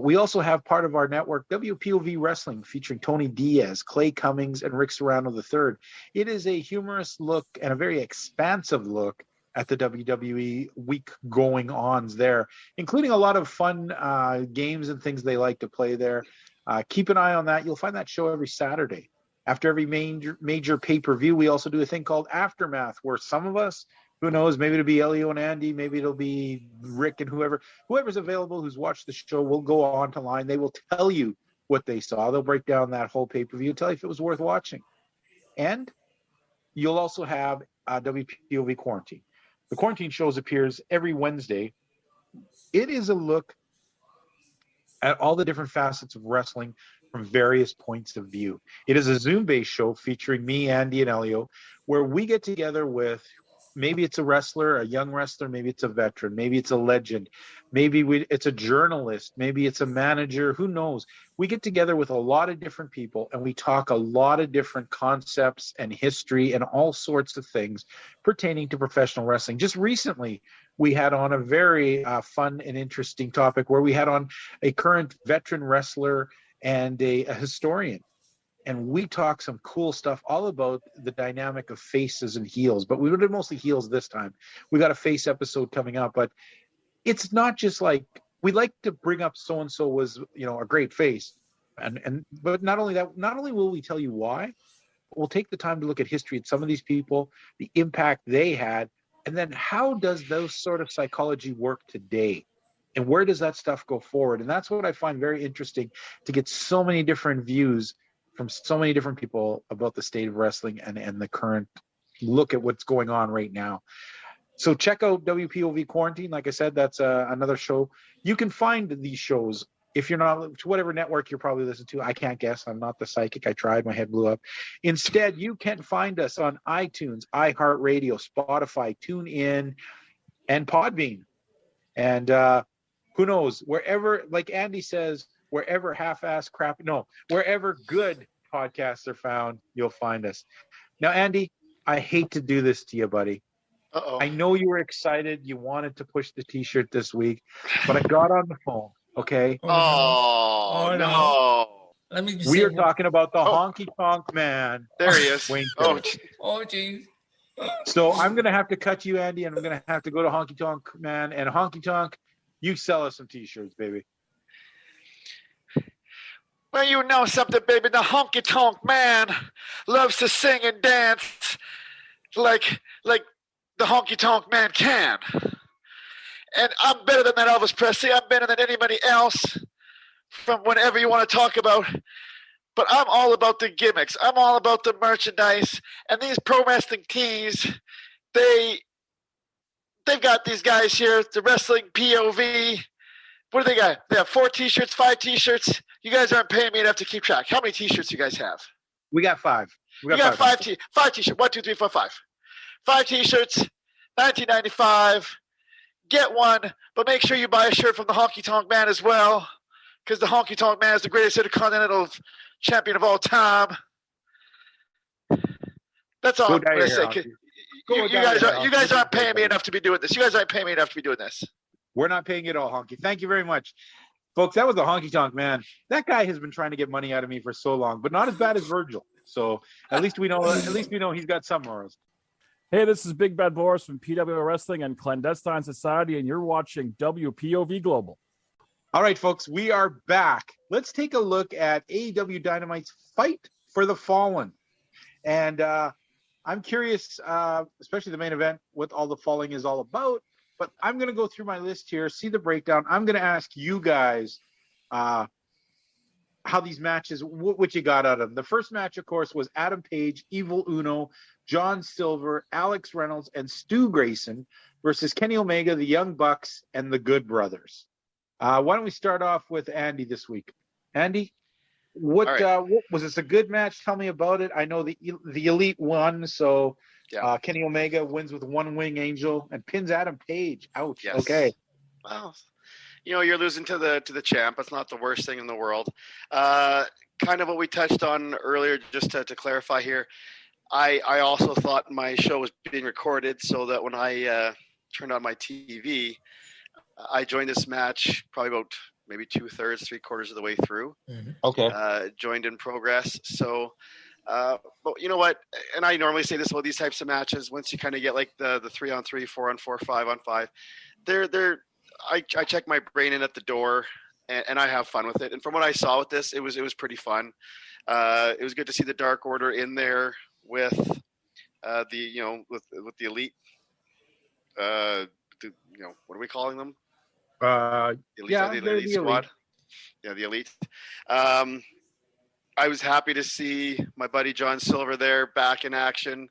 We also have part of our network, WPOV Wrestling, featuring Tony Diaz, Clay Cummings, and Rick Serrano III. It is a humorous look and a very expansive look at the WWE week going ons there, including a lot of fun games and things they like to play there. Keep an eye on that. You'll find that show every Saturday. After every major pay-per-view, we also do a thing called Aftermath, where some of us, who knows, maybe it'll be Elio and Andy, maybe it'll be Rick and whoever's available who's watched the show will go on to line. They will tell you what they saw. They'll break down that whole pay-per-view, tell you if it was worth watching. And you'll also have WPOV Quarantine. The Quarantine shows appears every Wednesday. It is a look at all the different facets of wrestling from various points of view. It is a Zoom-based show featuring me, Andy, and Elio, where we get together with, maybe it's a wrestler, a young wrestler, maybe it's a veteran, maybe it's a legend, maybe it's a journalist, maybe it's a manager, who knows. We get together with a lot of different people and we talk a lot of different concepts and history and all sorts of things pertaining to professional wrestling. Just recently, we had on a very fun and interesting topic where we had on a current veteran wrestler and a historian. And we talk some cool stuff all about the dynamic of faces and heels, but we did mostly heels this time. We got a face episode coming up, but it's not just like, we like to bring up so-and-so was, a great face. But not only that, not only will we tell you why, but we'll take the time to look at history at some of these people, the impact they had, and then how does those sort of psychology work today? And where does that stuff go forward? And that's what I find very interesting, to get so many different views from so many different people about the state of wrestling and the current look at what's going on right now. So check out WPOV Quarantine. Like I said, that's another show. You can find these shows if you're not to whatever network you're probably listening to. I can't guess. I'm not the psychic. I tried. My head blew up. Instead, you can find us on iTunes, iHeartRadio, Spotify, TuneIn, and Podbean. And who knows, wherever, like Andy says, wherever half-ass crap, no, wherever good podcasts are found, you'll find us. Now, Andy, I hate to do this to you, buddy. Uh-oh. I know you were excited. You wanted to push the T-shirt this week, but I got on the phone, okay? No. Let me just we are talking about the Honky Tonk Man. There he is. Geez. So I'm going to have to cut you, Andy, and I'm going to have to go to Honky Tonk Man. And Honky Tonk, you sell us some T-shirts, baby. Well, you know something, baby. The Honky Tonk Man loves to sing and dance like the Honky Tonk Man can. And I'm better than that Elvis Presley. I'm better than anybody else from whenever you want to talk about. But I'm all about the gimmicks. I'm all about the merchandise. And these pro wrestling tees, they've got these guys here, the Wrestling POV. What do they got? They have 4 T-shirts, 5 T-shirts. You guys aren't paying me enough to keep track. How many T-shirts do you guys have? We got 5. We got 5 T-shirts. 1, 2, 3, 4, 5. 5 T-shirts, $19.95. Get one, but make sure you buy a shirt from the Honky Tonk Man as well, because the Honky Tonk Man is the greatest intercontinental champion of all time. That's all Go I'm dye going your to hair, say. Honky. You guys aren't paying me enough to be doing this. You guys aren't paying me enough to be doing this. We're not paying it all, Honky. Thank you very much. Folks, that was the Honky Tonk Man. That guy has been trying to get money out of me for so long, but not as bad as Virgil. So at least we know he's got some morals. Hey, this is Big Bad Boris from PWO Wrestling and Clandestine Society, and you're watching WPOV Global. All right, folks, we are back. Let's take a look at AEW Dynamite's Fight for the Fallen. And I'm curious, especially the main event, what all the falling is all about. But I'm going to go through my list here, see the breakdown. I'm going to ask you guys how these matches, what you got out of them. The first match, of course, was Adam Page, Evil Uno, John Silver, Alex Reynolds, and Stu Grayson versus Kenny Omega, the Young Bucks, and the Good Brothers. Why don't we start off with Andy this week? Andy, what was this a good match? Tell me about it. I know the Elite won, so Kenny Omega wins with one wing angel and pins Adam Page. Ouch. Yes. Okay. Well, you're losing to the champ. That's not the worst thing in the world. Kind of what we touched on earlier, just to clarify here. I also thought my show was being recorded, so that when I turned on my TV, I joined this match probably about maybe 2/3, 3/4 of the way through. Mm-hmm. Okay. Joined in progress. So, but you know what? And I normally say this about these types of matches. Once you kind of get like the 3-on-3, 4-on-4, 5-on-5, I check my brain in at the door, and I have fun with it. And from what I saw with this, it was pretty fun. It was good to see the Dark Order in there with with the Elite. What are we calling them? The Elite Squad. Elite. Yeah, the Elite. I was happy to see my buddy John Silver there back in action.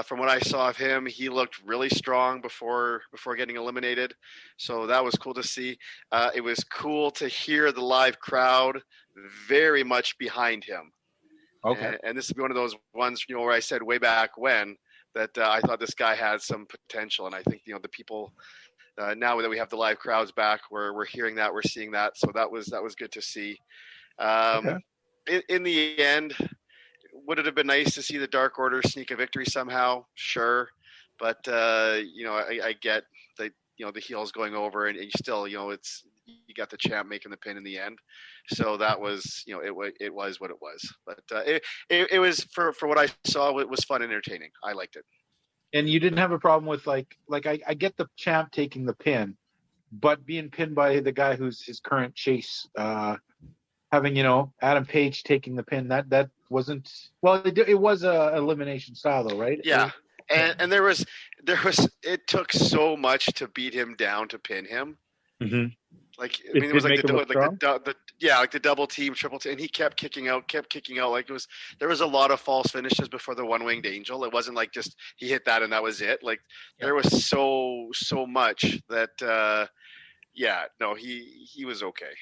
From what I saw of him, he looked really strong before getting eliminated. So that was cool to see. It was cool to hear the live crowd very much behind him. Okay. And this is one of those ones, where I said way back when that I thought this guy had some potential. And I think, the people now that we have the live crowds back, we're hearing that, we're seeing that. So that was good to see. In the end, would it have been nice to see the Dark Order sneak a victory somehow? Sure. But, I get that, the heels going over and you still, you got the champ making the pin in the end. So that was, it was what it was. But it was, for what I saw, it was fun and entertaining. I liked it. And you didn't have a problem with I get the champ taking the pin, but being pinned by the guy who's his current chase, having, Adam Page taking the pin, that wasn't, well, it was a elimination style though, right? Yeah. And there was, it took so much to beat him down to pin him. Mm-hmm. It was like the double team, triple team, and he kept kicking out. Like there was a lot of false finishes before the one-winged angel. It wasn't like just he hit that and that was it. There was so much that, he was okay.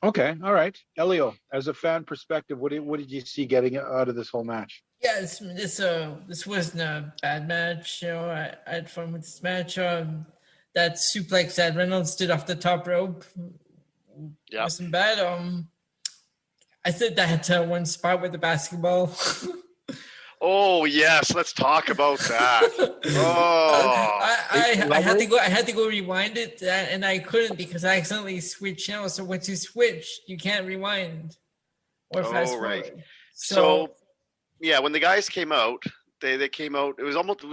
Okay, all right, Elio. As a fan perspective, what did you see getting out of this whole match? Yeah, this wasn't a bad match. I had fun with this match. That suplex that Reynolds did off the top rope wasn't bad. I think that one spot with the basketball. Oh yes, let's talk about that. I had to go rewind it, and I couldn't because I accidentally switched channels. So once you switch, you can't rewind or fast forward. So when the guys came out. They came out. It was almost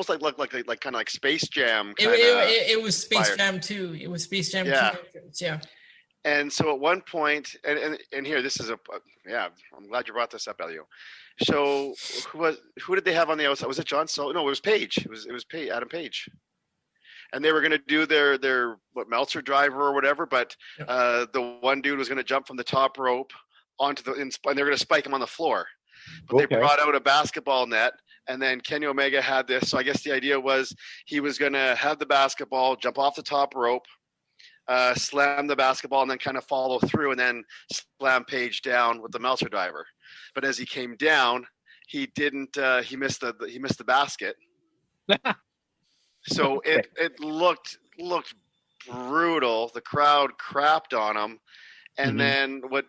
like kind of like Space Jam. It was Space Jam 2. It was Space Jam 2. Yeah. And so at one point, and here this is I'm glad you brought this up, Elio. So who did they have on the outside? Was it John? No, it was Page. It was Adam Page. And they were going to do their Meltzer driver or whatever, but the one dude was going to jump from the top rope onto and they were going to spike him on the floor. But they brought out a basketball net. And then Kenny Omega had this. So I guess the idea was he was going to have the basketball, jump off the top rope, slam the basketball, and then kind of follow through and then slam Page down with the Meltzer driver. But as he came down, he didn't. He missed the basket. So it looked brutal. The crowd crapped on him. And then what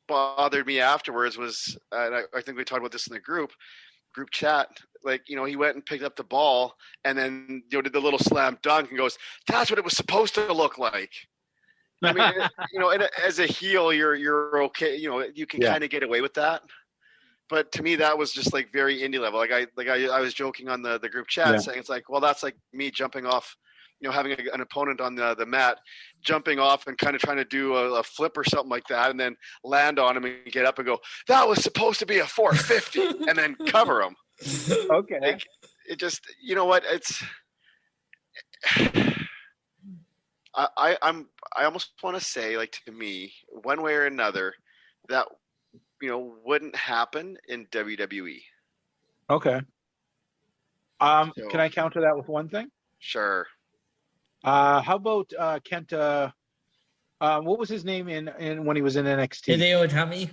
bothered me afterwards was, and I think we talked about this in the group chat, like, he went and picked up the ball and then, did the little slam dunk and goes, that's what it was supposed to look like. I mean, and as a heel, you're okay. You can kind of get away with that. But to me, that was just like very indie level. I was joking on the group chat saying it's like, well, that's like me jumping off, having an opponent on the mat, jumping off and kind of trying to do a flip or something like that, and then land on him and get up and go, that was supposed to be a 450, and then cover him. Okay. Like, it just, you know what? It's. I almost want to say, like, to me, one way or another, that wouldn't happen in WWE. Okay. Can I counter that with one thing? Sure. How about Kenta? What was his name in when he was in NXT? Hideo Itami.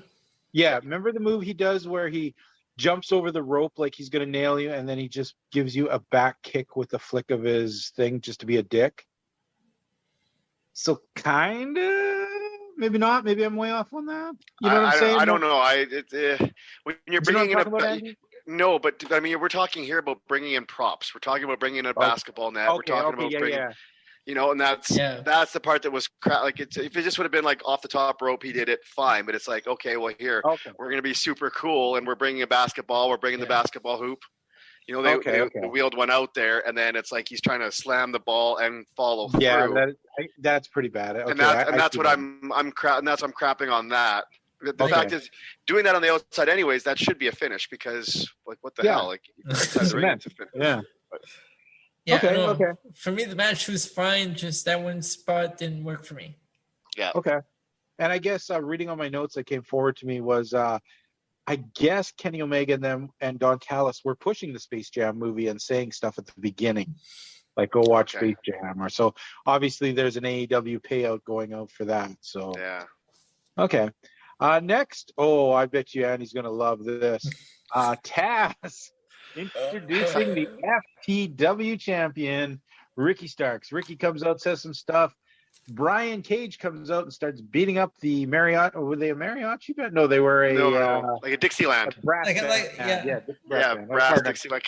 Yeah, remember the move he does where he jumps over the rope like he's gonna nail you, and then he just gives you a back kick with the flick of his thing just to be a dick. So kinda, maybe not. Maybe I'm way off on that. You know what I'm saying? I don't know. When you're bringing in no, but I mean, we're talking here about bringing in props. We're talking about bringing in a basketball net. We're talking about bringing, and that's the part that was like, if it just would have been like off the top rope, he did it fine. But it's like, okay, well, here we're going to be super cool, and we're bringing a basketball. We're bringing the basketball hoop. They wheeled one out there, and then it's like he's trying to slam the ball and follow through. Yeah, that's pretty bad. Okay, that's what I'm crapping on that. The fact is, doing that on the outside anyways, that should be a finish, because, like, what the hell? Like, outside the ring, it's a finish. Yeah. But, okay. For me, the match was fine. Just that one spot didn't work for me. Yeah. Okay. And I guess reading on my notes that came forward to me was, I guess Kenny Omega and Don Callis were pushing the Space Jam movie and saying stuff at the beginning, like, go watch Space Jam. Or so obviously there's an AEW payout going out for that. So yeah. Okay. Next, I bet you Andy's going to love this. Taz introducing the FTW champion, Ricky Starks. Ricky comes out, says some stuff. Brian Cage comes out and starts beating up the mariachi. Were they a mariachi band? No, they were like a Dixieland. A brass band. Brass Dixieland.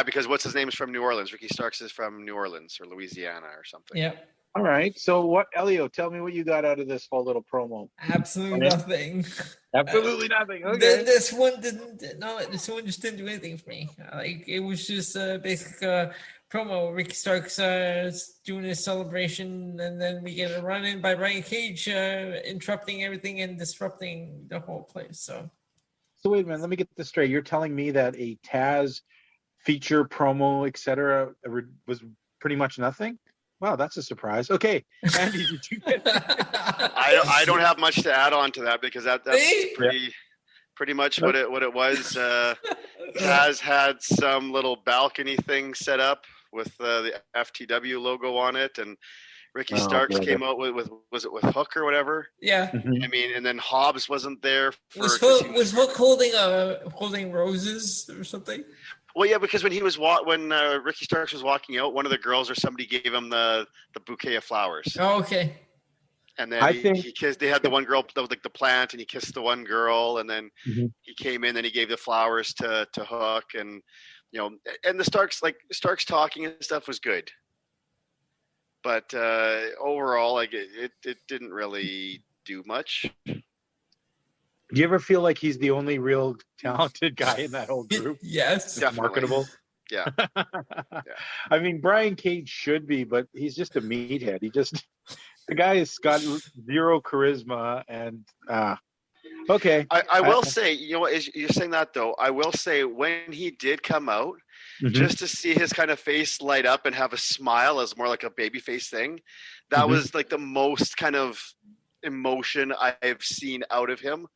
Because what's his name is from New Orleans. Ricky Starks is from New Orleans or Louisiana or something. Yeah. All right. So Elio, tell me what you got out of this whole little promo. Absolutely nothing. Absolutely nothing. Okay. This one just didn't do anything for me. Like, it was just basically a promo. Ricky Starks doing his celebration, and then we get a run in by Brian Cage, interrupting everything and disrupting the whole place. So wait a minute. Let me get this straight. You're telling me that a Taz feature promo, etc., was pretty much nothing? Wow, that's a surprise. Okay, Andy, did you get I don't have much to add on to that, because that's pretty much what it was. Taz had some little balcony thing set up with the FTW logo on it, and Ricky Starks came out with was it with Hook or whatever? Yeah. I mean, and then Hobbs wasn't there. Was Hook holding roses or something? Well, yeah, because when Ricky Starks was walking out, one of the girls or somebody gave him the bouquet of flowers. Oh, okay. And then he kissed. They had the one girl that was like the plant, and he kissed the one girl, and then he came in and he gave the flowers to Hook, and and the Starks talking and stuff was good, but overall, like it didn't really do much. Do you ever feel like he's the only real talented guy in that whole group? Yes. Definitely. Marketable? Yeah. I mean, Brian Cage should be, but he's just a meathead. The guy has got zero charisma, and okay. I will say, you're saying that though, I will say when he did come out, just to see his kind of face light up and have a smile as more like a baby face thing, that was like the most kind of emotion I've seen out of him.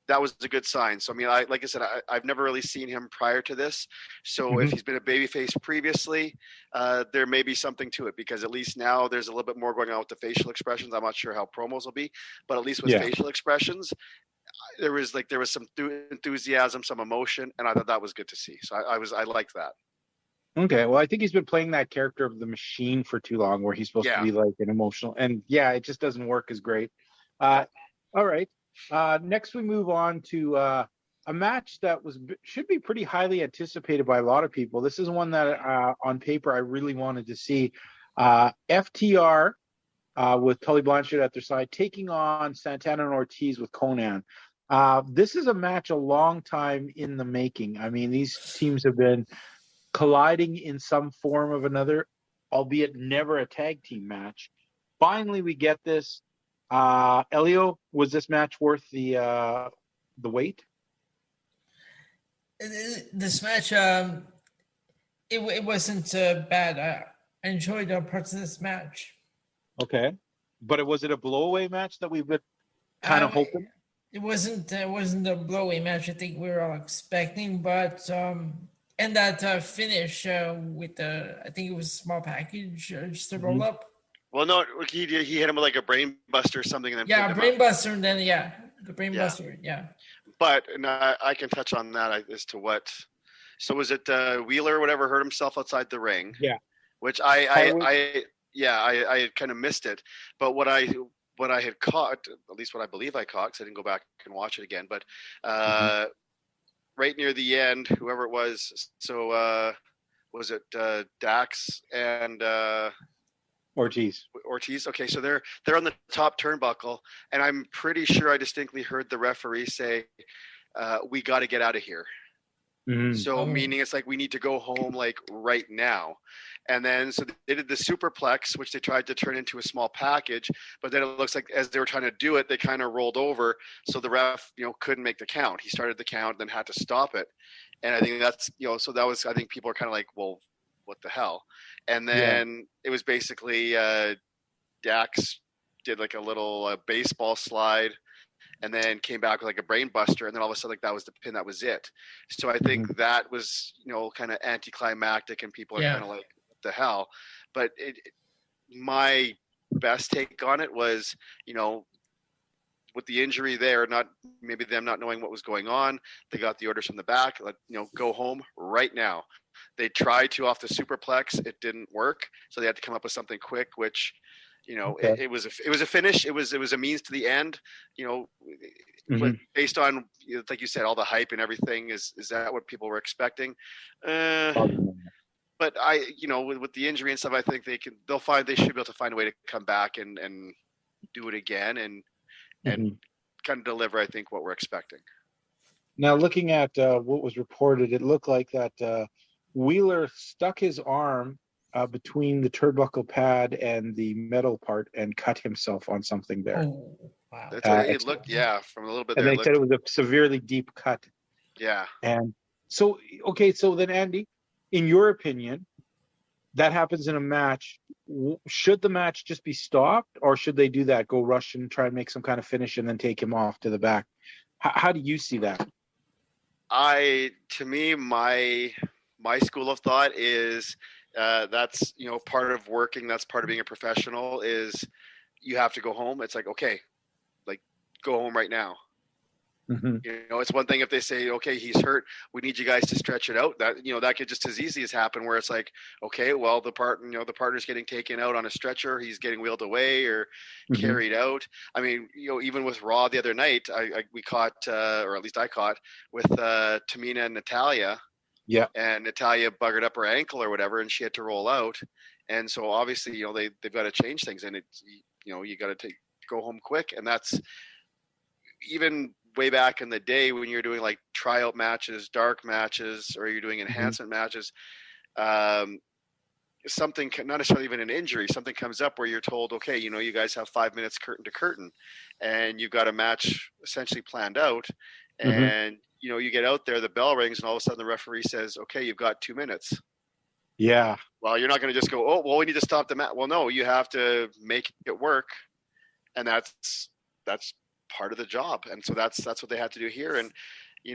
That was a good sign. So, I mean, like I said, I've never really seen him prior to this. So if he's been a babyface previously, there may be something to it, because at least now there's a little bit more going on with the facial expressions. I'm not sure how promos will be, but at least with facial expressions, there was some enthusiasm, some emotion, and I thought that was good to see. So I liked that. Okay, well, I think he's been playing that character of the Machine for too long, where he's supposed to be like an emotional, and it just doesn't work as great. All right. Next, we move on to a match that should be pretty highly anticipated by a lot of people. This is one that on paper I really wanted to see. FTR with Tully Blanchard at their side taking on Santana and Ortiz with Conan. This is a match a long time in the making. I mean, these teams have been colliding in some form of another, albeit never a tag team match. Finally, we get this. Elio, was this match worth the wait? This match, it wasn't bad. I enjoyed parts of this match. Okay, but was it a blowaway match that we've been kind of hoping? It wasn't a blowaway match I think we were all expecting, but and that finish with I think it was a small package, just a roll up. Well, no, he hit him with like a brain buster or something, and then brain buster, and then the brain buster, But and I can touch on that as to what. So was it Wheeler or whatever hurt himself outside the ring? Yeah. Which I kind of missed it, but what I had caught, at least what I believe I caught, because I didn't go back and watch it again, but right near the end, whoever it was, so was it Dax and Ortiz? Okay, so they're on the top turnbuckle, and I'm pretty sure I distinctly heard the referee say, "We got to get out of here." So meaning it's like we need to go home like right now. And then so they did the superplex, which they tried to turn into a small package, but then it looks like as they were trying to do it, they kind of rolled over. So the ref, couldn't make the count. He started the count, then had to stop it. And I think that's, so that was, I think people are kind of like, well, what the hell? And then it was basically Dax did like a little baseball slide, and then came back with like a brain buster, and then all of a sudden, like that was the pin, that was it. So I think that was, kind of anticlimactic, and people are kind of like, what the hell? But my best take on it was, with the injury there, maybe them not knowing what was going on, they got the orders from the back, like, go home right now. They tried to off the superplex, it didn't work, so they had to come up with something quick, which. It was a finish. It was a means to the end. But based on like you said, all the hype and everything, is that what people were expecting? But with the injury and stuff, I think they should be able to find a way to come back and do it again and kind of deliver. I think what we're expecting. Now, looking at what was reported, it looked like that Wheeler stuck his arm between the turnbuckle pad and the metal part and cut himself on something there. Oh, wow. That's what it looked, from a little bit. And they said it was a severely deep cut. Yeah. And so, okay, so then Andy, in your opinion, that happens in a match. Should the match just be stopped, or should they do that, go rush and try and make some kind of finish and then take him off to the back? How do you see that? To me, my school of thought is, that's part of working, that's part of being a professional, is you have to go home. It's like, okay, like go home right now. It's one thing if they say, okay, he's hurt, we need you guys to stretch it out. That that could just as easy as happen, where it's like, okay, well, the partner's getting taken out on a stretcher, he's getting wheeled away or carried out. I mean, even with Raw the other night, we caught, or at least I caught, with Tamina and Natalya. Yeah. And Natalya buggered up her ankle or whatever, and she had to roll out. And so obviously, they've got to change things, and it's, you got to go home quick. And that's even way back in the day when you're doing like tryout matches, dark matches, or you're doing enhancement matches. Something, not necessarily even an injury, something comes up where you're told, okay, you guys have 5 minutes curtain to curtain, and you've got a match essentially planned out, and you get out there, the bell rings, and all of a sudden the referee says, okay, you've got 2 minutes. Yeah. Well, you're not going to just go, oh, well, we need to stop the match. Well, no, you have to make it work. And that's part of the job. And so that's what they had to do here. And, I'm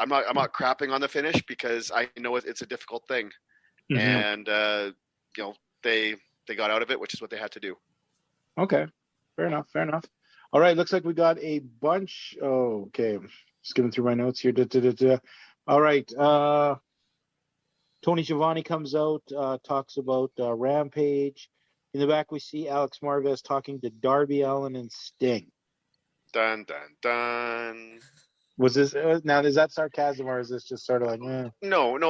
not crapping on the finish, because I know it's a difficult thing. And, they got out of it, which is what they had to do. Okay. Fair enough. All right, looks like we got a bunch. Oh, okay. Skimming through my notes here. All right. Tony Schiavone comes out, talks about Rampage. In the back, we see Alex Marvez talking to Darby Allin and Sting. Dun dun dun. Was this now? Is that sarcasm or is this just sort of like? No.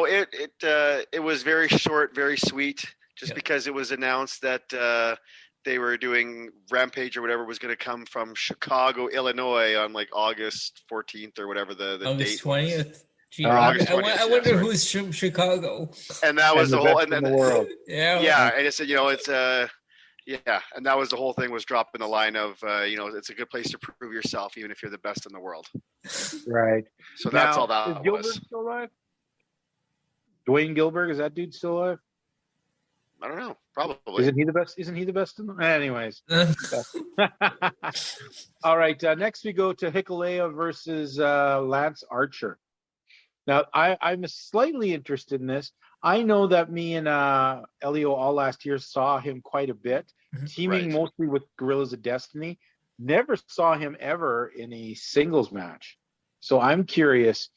It was very short, very sweet. Just because it was announced that they were doing Rampage or whatever was going to come from Chicago, Illinois, on like August 14th or whatever the August date was. 20th. Gee, August 20th, I wonder who's from Chicago. And that was the whole, best in the world. Yeah, and it said, it's and that was the whole thing, was dropping the line of, it's a good place to prove yourself, even if you're the best in the world. Right. So that's all that is Gilbert was. still alive? Dwayne Gilbert, is that dude still alive? I don't know. Probably. Isn't he the best? Isn't he the best in the? Anyways. All right. Next we go to Hikuleo versus Lance Archer. Now I'm slightly interested in this. I know that me and Elio all last year saw him quite a bit, teaming mostly with Gorillas of Destiny. Never saw him ever in a singles match. So I'm curious,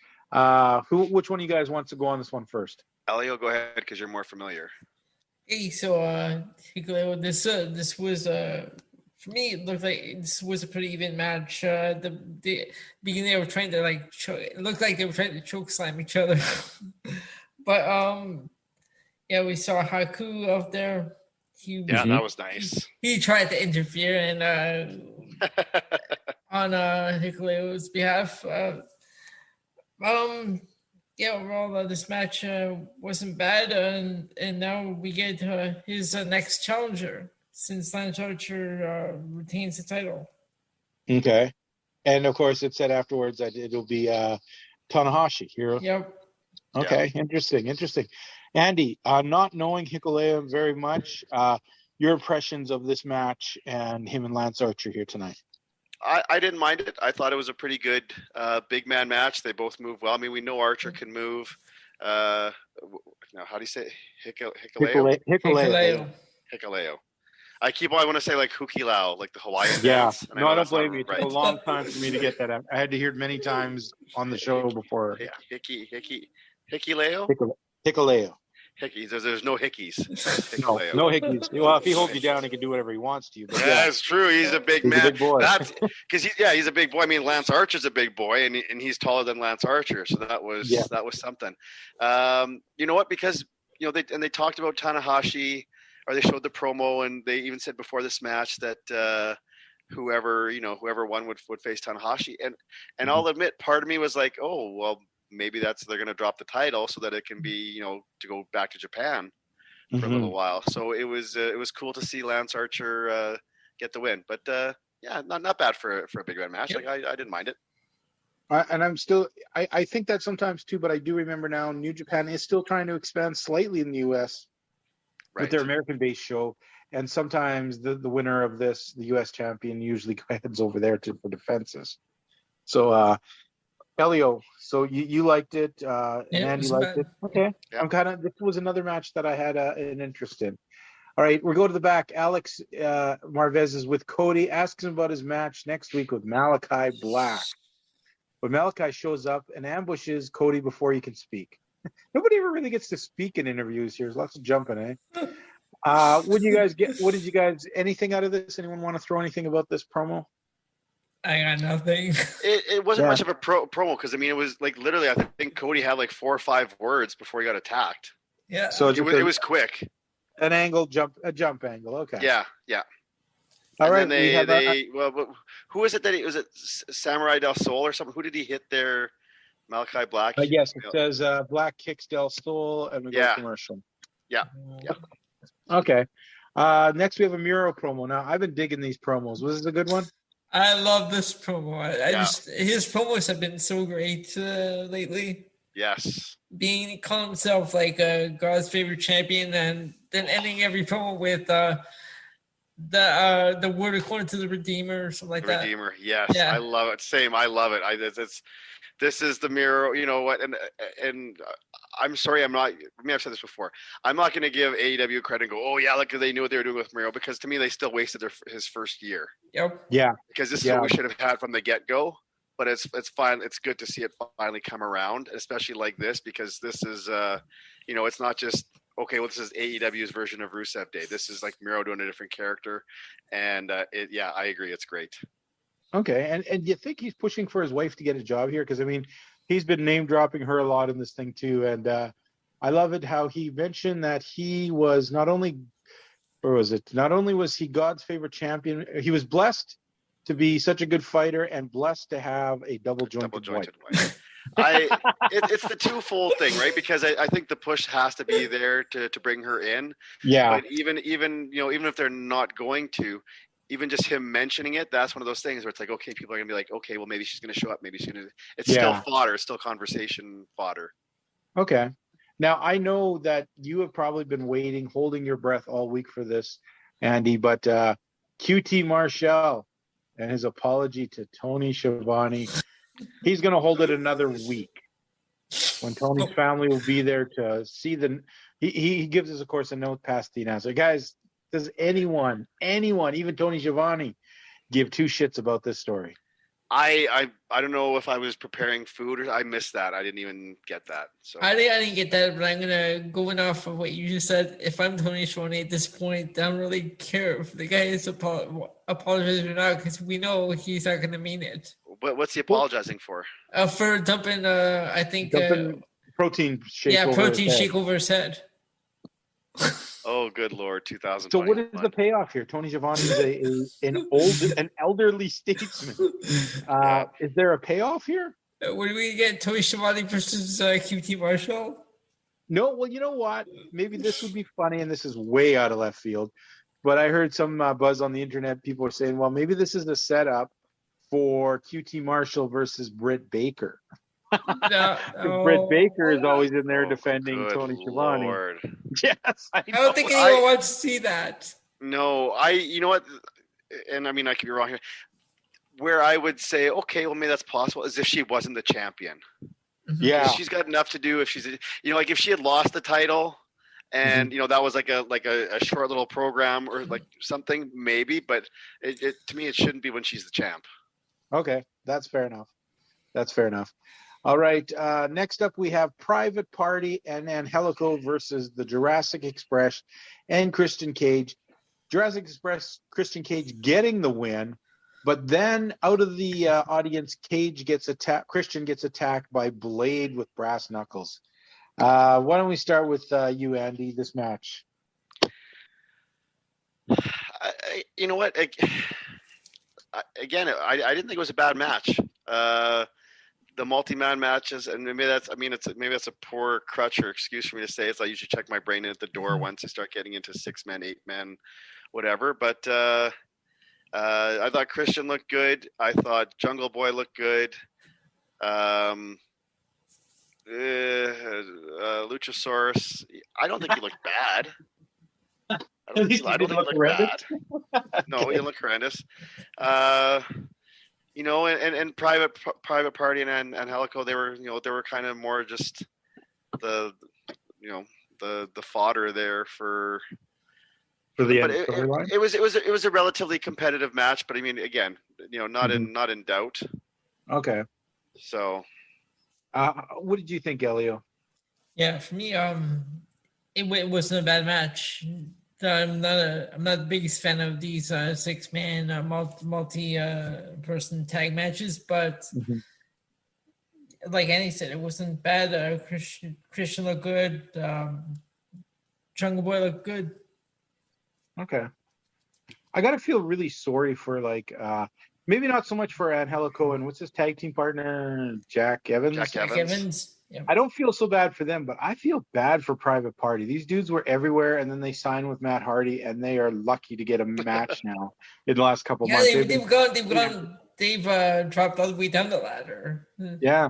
which one of you guys wants to go on this one first? Elio, go ahead, because you're more familiar. Hey, so this was for me, it looked like this was a pretty even match. The beginning, they were trying to it looked like they were trying to choke slam each other. But we saw Haku out there. That was nice. He tried to interfere and on Hikuleo's behalf. Overall, this match wasn't bad, and now we get his next challenger, since Lance Archer retains the title. Okay, and of course it said afterwards that it'll be Tanahashi here. Yep. Okay, interesting. Andy, not knowing Hikuleo very much, your impressions of this match and him and Lance Archer here tonight? I didn't mind it. I thought it was a pretty good big man match. They both move well. I mean, we know Archer can move. Now, how do you say it? Hikuleo. Hikuleo. I want to say like Hukilao, like the Hawaiian dance. No, I don't blame you. It took a long time for me to get that. I had to hear it many times on the show before. Hikileo? Hikuleo. Hickeys. There's no hickeys. No hickeys. Well, if he holds you down, he can do whatever he wants to you. But that's true. He's a big man. A big boy. Because he's a big boy. I mean, Lance Archer's a big boy, and he's taller than Lance Archer, so that was something. You know what? Because they talked about Tanahashi, or they showed the promo, and they even said before this match that whoever won would face Tanahashi, and I'll admit, part of me was like, oh well. Maybe they're going to drop the title so that it can be, to go back to Japan for a little while. So it was cool to see Lance Archer get the win. But not bad for a big man match. Like I didn't mind it. And I'm still, I think that sometimes too, but I do remember now New Japan is still trying to expand slightly in the U.S. with their American-based show. And sometimes the winner of this, the U.S. champion, usually heads over there for defenses. So, Elio, so you liked it, and Andy liked it. Okay, this was another match that I had an interest in. All right, we'll go to the back. Alex Marvez is with Cody, asks him about his match next week with Malachi Black. But Malachi shows up and ambushes Cody before he can speak. Nobody ever really gets to speak in interviews here. There's lots of jumping, eh? What did you guys, anything out of this? Anyone want to throw anything about this promo? I got nothing. It wasn't much of a promo, because I mean, it was like literally, I think Cody had like 4 or 5 words before he got attacked. Yeah. So it was quick. A jump angle. Okay. Yeah. All right. Who is it that was it Samurai Del Sol or something? Who did he hit there? Malachi Black. Yes, it says Black kicks Del Sol, and we go commercial. Yeah. Okay. Next we have a Miro promo. Now I've been digging these promos. Was this a good one? I love this promo. His promos have been so great lately. Yes. Calling himself like God's favorite champion, and then ending every promo with the word according to the Redeemer or something like that. Redeemer, yes. Yeah. I love it. Same. I love it. This is the Miro, you know what? And I'm sorry, I've said this before. I'm not going to give AEW credit and go, oh yeah, look, they knew what they were doing with Miro, because to me, they still wasted his first year. Yep. Yeah. Because this is what we should have had from the get-go. But it's fine. It's good to see it finally come around, especially like this, because this is, it's not just, okay, well, this is AEW's version of Rusev Day. This is like Miro doing a different character. And I agree. It's great. Okay, and you think he's pushing for his wife to get a job here? Because I mean, he's been name dropping her a lot in this thing too, and I love it how he mentioned that he was not only, or was it not only was he God's favorite champion, he was blessed to be such a good fighter and blessed to have a double jointed wife. It's the twofold thing, right? Because I think the push has to be there to bring her in. Yeah. But even if they're not going to, even just him mentioning it, that's one of those things where it's like, okay, people are gonna be like, okay, well maybe she's gonna show up, maybe she's gonna. It's still fodder, it's still conversation fodder. Okay. Now I know that you have probably been waiting, holding your breath all week for this, Andy. But QT Marshall and his apology to Tony Schiavone. He's going to hold it another week when Tony's family will be there to see he gives us, of course, a note past the announcer. Guys, does anyone, even Tony Schiavone, give two shits about this story? I don't know if I was preparing food or I missed that. I didn't even get that. So I didn't get that, but I'm gonna going off of what you just said. If I'm Tony Schiavone at this point, I don't really care if the guy is apologizing or not, because we know he's not gonna mean it. What's he apologizing for? For dumping, I think protein shake. Yeah, protein shake over his head. Oh, good Lord, 2000. So what is the payoff here? Tony Schiavone is an elderly statesman. Is there a payoff here? What do we get? Tony Schiavone versus QT Marshall? No, well, you know what? Maybe this would be funny, and this is way out of left field. But I heard some buzz on the internet. People were saying, well, maybe this is the setup for QT Marshall versus Britt Baker. Britt Baker is always in there defending Tony Schiavone. Lord. Yes, I don't think anyone wants to see that. No, you know what? And I mean, I could be wrong here. Where I would say, okay, well, maybe that's possible, is if she wasn't the champion. Yeah, she's got enough to do. If she's, like if she had lost the title, and that was like a short little program or like something, maybe. But it to me, it shouldn't be when she's the champ. Okay, that's fair enough. All right, next up we have Private Party and Angelico versus the Jurassic Express and Christian Cage. Jurassic Express, Christian Cage getting the win, but then out of the audience, Christian gets attacked by Blade with brass knuckles. Why don't we start with you, Andy, this match? You know what? Again, I didn't think it was a bad match. The multi-man matches, and maybe that's a poor crutch or excuse for me to say. It's I usually check my brain in at the door once I start getting into 6-man, 8-man, whatever. But I thought Christian looked good. I thought Jungle Boy looked good. Luchasaurus, I don't think he looked bad. I don't think he looked bad. No, he looked horrendous. And Private Party and Angelico, they were kind of more just the fodder there for the end. It was a relatively competitive match, but I mean, again, not in doubt. Okay. So, what did you think, Elio? Yeah, for me, it wasn't a bad match. I'm not the biggest fan of these 6-man multi person tag matches, but like Andy said, it wasn't bad. Christian looked good. Jungle Boy looked good. Okay. I gotta feel really sorry for maybe not so much for Angelico and what's his tag team partner, Jack Evans. Jack Evans. Yeah. I don't feel so bad for them, but I feel bad for Private Party. These dudes were everywhere, and then they signed with Matt Hardy, and they are lucky to get a match now in the last couple months. They've dropped all the way down the ladder. Yeah,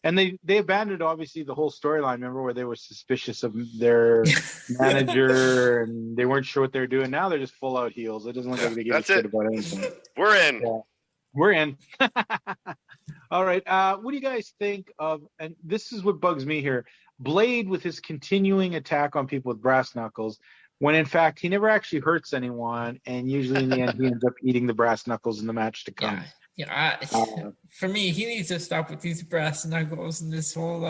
and they abandoned obviously the whole storyline. Remember where they were suspicious of their manager, and they weren't sure what they were doing. Now they're just full out heels. It doesn't look like they give a shit about anything. We're in. Yeah. We're in. All right. What do you guys think of, and this is what bugs me here, Blade with his continuing attack on people with brass knuckles, when in fact he never actually hurts anyone, and usually in the end he ends up eating the brass knuckles in the match to come. For me, he needs to stop with these brass knuckles and this whole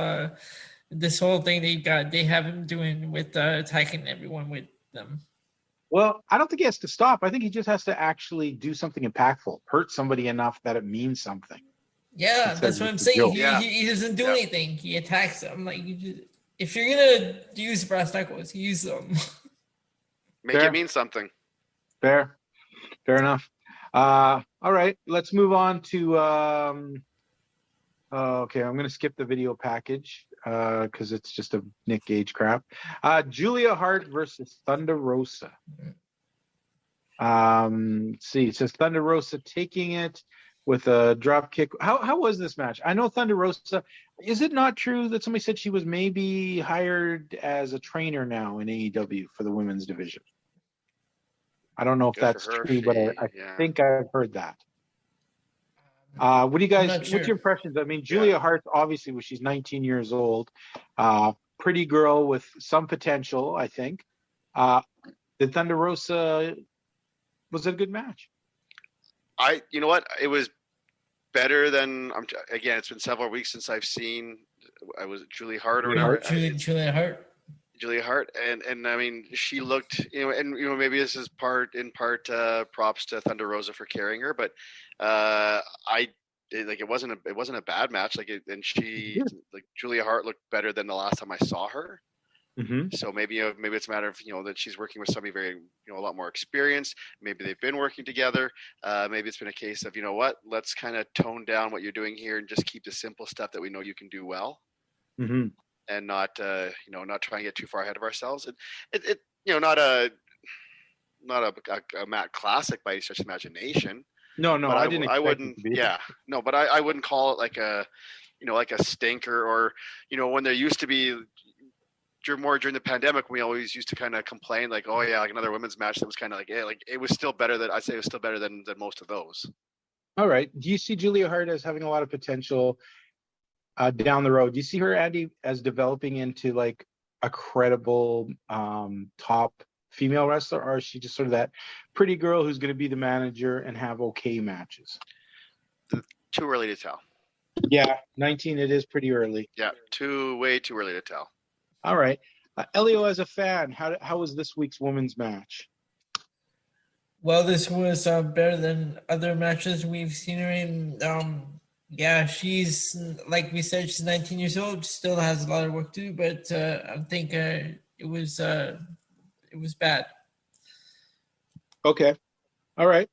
thing they have him doing with attacking everyone with them. Well, I don't think he has to stop. I think he just has to actually do something impactful, hurt somebody enough that it means something. Yeah, that's what I'm saying. Yeah. He doesn't do anything. He attacks them. Like, if you're gonna use brass knuckles, use them. Make it mean something. Fair enough. All right, let's move on to. Okay, I'm going to skip the video package because it's just a Nick Gage crap. Julia Hart versus Thunder Rosa. Let's see, it says Thunder Rosa taking it with a drop kick. How was this match? I know Thunder Rosa. Is it not true that somebody said she was maybe hired as a trainer now in AEW for the women's division? I don't know if that's true, but I think I've heard that. What do you guys? What's your impressions? I mean, Julia Hart, obviously, she's 19 years old, pretty girl with some potential, I think. The Thunder Rosa, was it a good match? You know what? It was better than. Again, it's been several weeks since I've seen. I was Julia Hart or whatever. Julia Hart. Julia Hart, and I mean, she looked, maybe this is in part props to Thunder Rosa for carrying her, but it wasn't a bad match. Julia Hart looked better than the last time I saw her. Mm-hmm. So maybe it's a matter of that she's working with somebody very a lot more experienced. Maybe they've been working together. Maybe it's been a case of let's kind of tone down what you're doing here and just keep the simple stuff that we know you can do well. Mm-hmm. And not try and get too far ahead of ourselves. It not a Matt classic by any stretch of imagination. No, but I didn't. I wouldn't. Yeah, no, but I wouldn't call it like a stinker or when there used to be during the pandemic we always used to kind of complain like, oh yeah, like another women's match that was kind of like, yeah, like it was still better than I'd say it was still better than most of those. All right. Do you see Julia Hart as having a lot of potential down the road? Do you see her, Andy, as developing into like a credible top female wrestler, or is she just sort of that pretty girl who's going to be the manager and have okay matches? Too early to tell. Yeah, 19, it is pretty early. Yeah, way too early to tell. All right. Elio, as a fan, how was this week's women's match? Well, this was better than other matches we've seen her in. Yeah, she's, like we said, she's 19 years old, still has a lot of work to do, but I think it was bad. Okay. All right.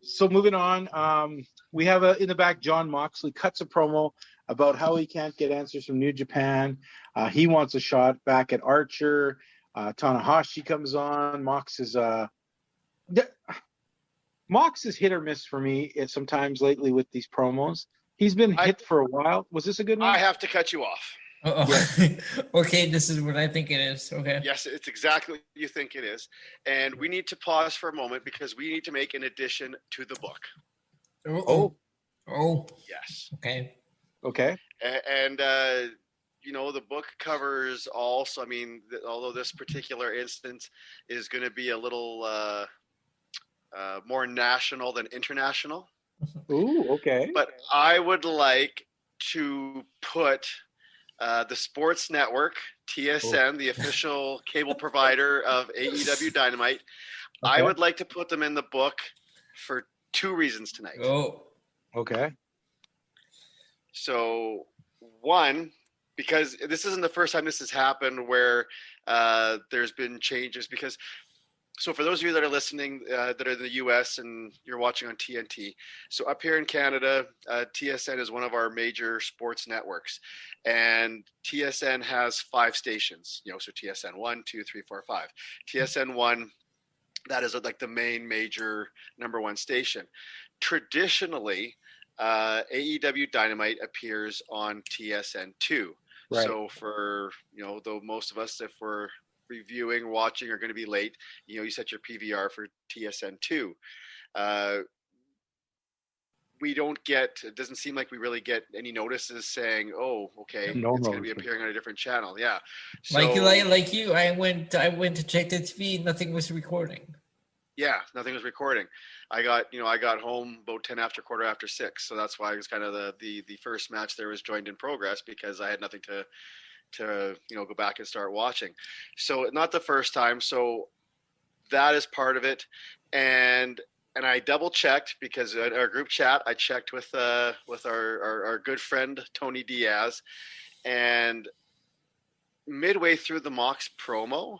So moving on, we have in the back, John Moxley cuts a promo about how he can't get answers from New Japan. He wants a shot back at Archer. Tanahashi comes on. Mox is hit or miss for me sometimes lately with these promos. He's been hit for a while. Was this a good one? I have to cut you off. Yeah. Okay, this is what I think it is. Okay. Yes, it's exactly what you think it is. And we need to pause for a moment because we need to make an addition to the book. Oh. Yes. Okay. And the book covers also, I mean, although this particular instance is going to be a little more national than international. Ooh, okay. But I would like to put the Sports Network, TSN, the official cable provider of AEW Dynamite, I would like to put them in the book for two reasons tonight. Oh. Okay. So, one, because this isn't the first time this has happened where there's been changes because so for those of you that are listening that are in the US and you're watching on TNT, so up here in Canada, TSN is one of our major sports networks, and TSN has 5 stations, so TSN 1, 2, 3, 4, 5. TSN 1, that is like the main major number 1 station. Traditionally, AEW Dynamite appears on TSN 2. Right. So for, though most of us, if we're reviewing, watching, are going to be late, you set your PVR for TSN 2. It doesn't seem like we really get any notices saying, oh, okay, it's going to be appearing on a different channel. Yeah. So, like you, I went to check the TV, nothing was recording. Yeah, nothing was recording. I got home about 10 after, quarter after 6. So that's why it was kind of the first match there was joined in progress because I had nothing to go back and start watching. So not the first time. So that is part of it. And I double checked because in our group chat, I checked with our good friend, Tony Diaz, and midway through the Mox promo,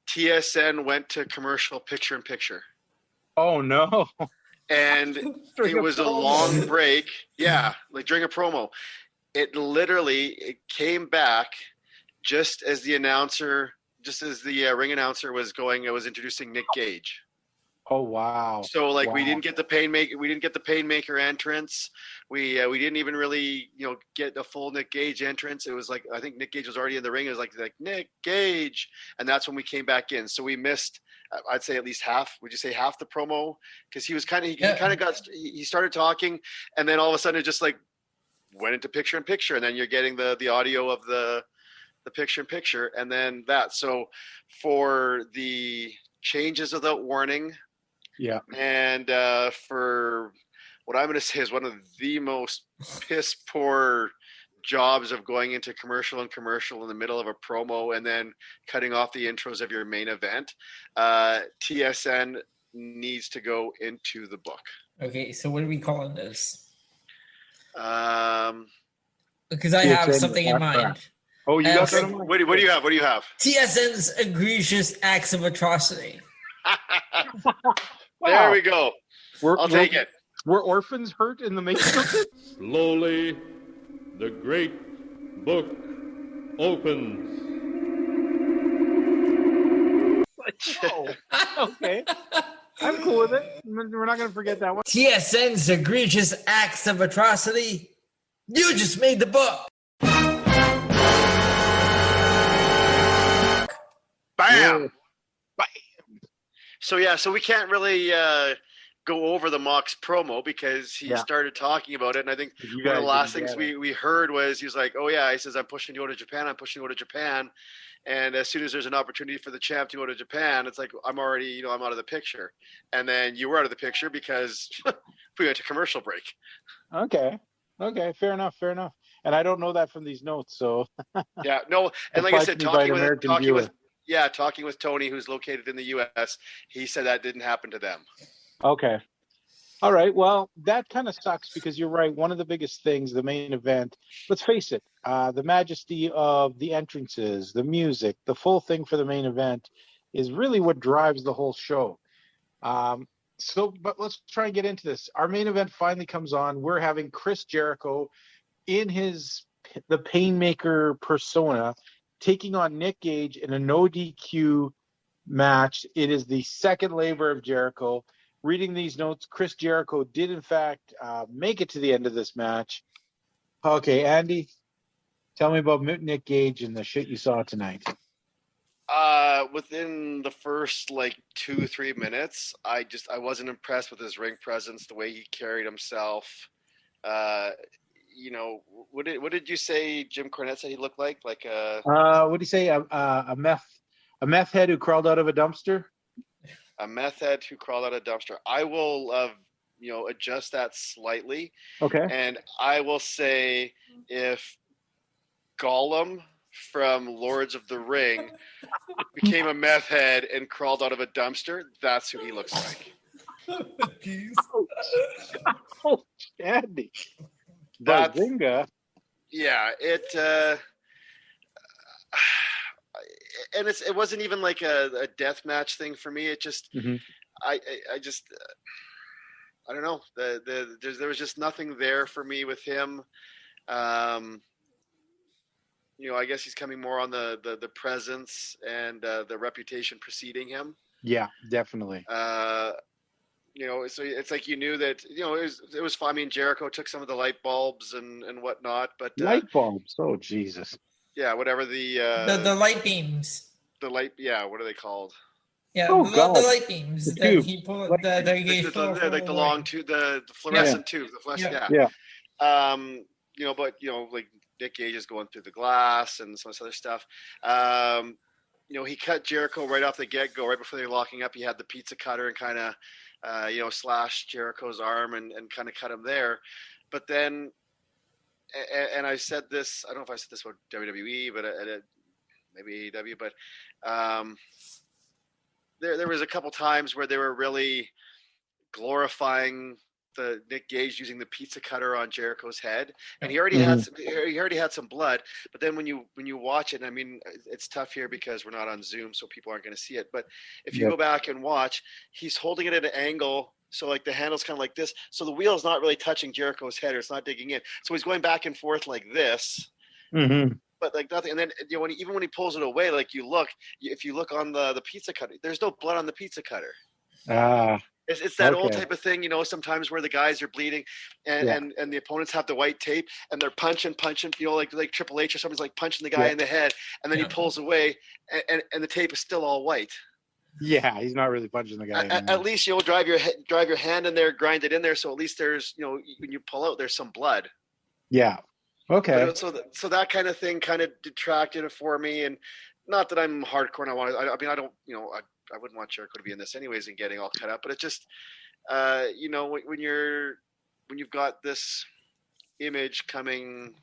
TSN went to commercial picture-in-picture. Oh, no. And it was a long break. Yeah, like during a promo. It came back just as the ring announcer was going, it was introducing Nick Gage. Oh, wow. So like wow. we didn't get the Painmaker entrance. We didn't even really, get a full Nick Gage entrance. It was like, I think Nick Gage was already in the ring. It was like Nick Gage. And that's when we came back in. So we missed, I'd say at least half. Would you say half the promo? Because he was he started talking, and then all of a sudden it just like went into picture-in-picture, and then you're getting the audio of the picture-in-picture, and then that. So for the changes without warning, and for what I'm going to say is one of the most piss poor jobs of going into commercial in the middle of a promo and then cutting off the intros of your main event, TSN needs to go into the book. Okay, so what are we calling this? Um, Because I have something in mind. Oh, you got something? What do you have? What do you have? TSN's egregious acts of atrocity. There we go. I'll take it. Were orphans hurt in the making of it? Slowly, the great book opens. Oh, okay. I'm cool with it. We're not going to forget that one. TSN's egregious acts of atrocity. You just made the book. Bam! Bam! So we can't really go over the Mox promo because he started talking about it, and I think one of the last things we heard was he was like, "Oh yeah," he says, "I'm pushing to go to Japan. I'm pushing to go to Japan." And as soon as there's an opportunity for the champ to go to Japan, it's like, I'm already, I'm out of the picture. And then you were out of the picture because we went to commercial break. Okay. Fair enough. And I don't know that from these notes. So yeah, no. And like I said, talking with Tony, who's located in the US, he said that didn't happen to them. Okay. All right. Well, that kind of sucks because you're right. One of the biggest things, the main event, let's face it, the majesty of the entrances, the music, the full thing for the main event is really what drives the whole show. But let's try and get into this. Our main event finally comes on. We're having Chris Jericho in the Painmaker persona taking on Nick Gage in a no DQ match. It is the second labor of Jericho. Reading these notes, Chris Jericho did, in fact, make it to the end of this match. Okay, Andy, tell me about Nick Gage and the shit you saw tonight. Within the first, 2-3 minutes, I wasn't impressed with his ring presence, the way he carried himself. What did you say Jim Cornette said he looked like? What did he say? A meth head who crawled out of a dumpster? A meth head who crawled out of a dumpster. I will, adjust that slightly. Okay. And I will say if Gollum from Lords of the Ring became a meth head and crawled out of a dumpster, that's who he looks like. Oh, Andy. Bazinga. Yeah, and it wasn't even like a death match thing for me. It just, I don't know. There was just nothing there for me with him. I guess he's coming more on the presence and the reputation preceding him. Yeah, definitely. So it's like you knew that it was fine. I mean, Jericho took some of the light bulbs and whatnot, but light bulbs. Oh Jesus. Yeah, whatever the light beams. The light, yeah. What are they called? Yeah, the light beams the that he pulled. Like the long tube, the fluorescent tube, the flash. Yeah. But like Nick Gage is going through the glass and some other stuff. He cut Jericho right off the get-go, right before they were locking up. He had the pizza cutter and kind of, slashed Jericho's arm and kind of cut him there. But then, and I said this, I don't know if I said this about WWE, but maybe AEW, but there was a couple times where they were really glorifying the Nick Gage using the pizza cutter on Jericho's head, and he already had some blood. But then when you watch it, I mean, it's tough here because we're not on Zoom, so people aren't going to see it. But if you go back and watch, he's holding it at an angle, so like the handle's kind of like this, so the wheel's not really touching Jericho's head, or it's not digging in. So he's going back and forth like this. Mm-hmm. But like nothing, and then even when he pulls it away, like if you look on the pizza cutter, there's no blood on the pizza cutter. It's that old type of thing, sometimes where the guys are bleeding and the opponents have the white tape and they're punching, like Triple H or something's like punching the guy in the head, and then he pulls away and the tape is still all white. Yeah, he's not really punching the guy. At least you'll drive your hand in there, grind it in there, so at least there's when you pull out, there's some blood. Yeah. Okay. But so that kind of thing kind of detracted it for me, and not that I'm hardcore and I don't, I wouldn't want Jericho to be in this anyways and getting all cut up, but it just, when you've got this image coming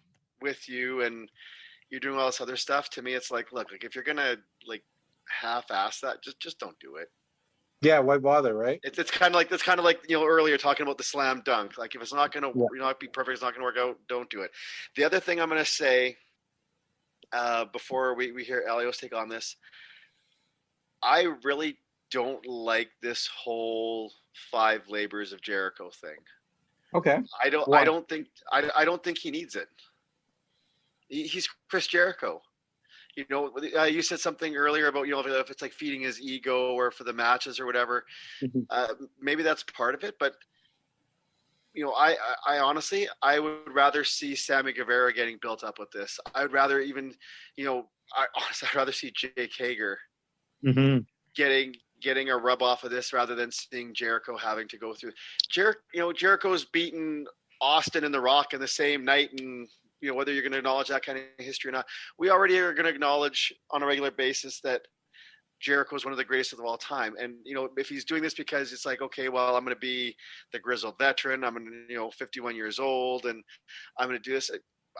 with you and you're doing all this other stuff, to me, it's like, look, if you're going to like half-ass that, just don't do it. Yeah. Why bother? Right. It's kind of like, earlier talking about the slam dunk. Like if it's not going to not be perfect, it's not going to work out, don't do it. The other thing I'm going to say, before we hear Elios take on this, I really don't like this whole 5 labors of Jericho thing. Okay. I don't think he needs it. He's Chris Jericho. You said something earlier about if it's like feeding his ego or for the matches or whatever. Maybe that's part of it, but I honestly, I would rather see Sammy Guevara getting built up with this. I would rather even, I'd rather see Jake Hager getting a rub off of this rather than seeing Jericho having to go through. Jericho's beaten Austin and The Rock in the same night, and whether you're going to acknowledge that kind of history or not, we already are going to acknowledge on a regular basis that Jericho is one of the greatest of all time. And, if he's doing this because it's like, okay, well, I'm going to be the grizzled veteran. I'm 51 years old and I'm going to do this.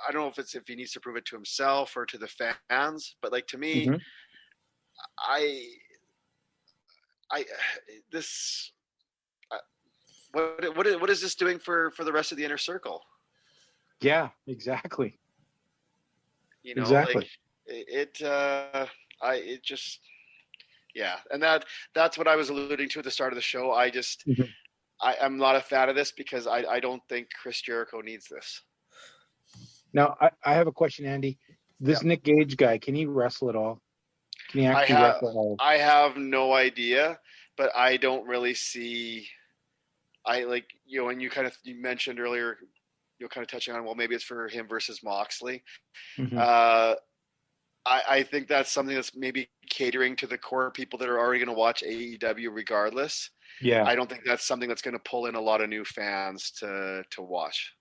I don't know if he needs to prove it to himself or to the fans, but like, to me, what is this doing for the rest of the inner circle? Yeah, exactly. Exactly. And that's what I was alluding to at the start of the show. I'm not a fan of this because I don't think Chris Jericho needs this. Now, I have a question, Andy. This Nick Gage guy, can he wrestle at all? Can he actually wrestle at all? I have no idea, but I don't really see. And you mentioned earlier, kind of touching on, well, maybe it's for him versus Moxley. I think that's something that's maybe catering to the core people that are already going to watch AEW regardless. Yeah. I don't think that's something that's going to pull in a lot of new fans to watch.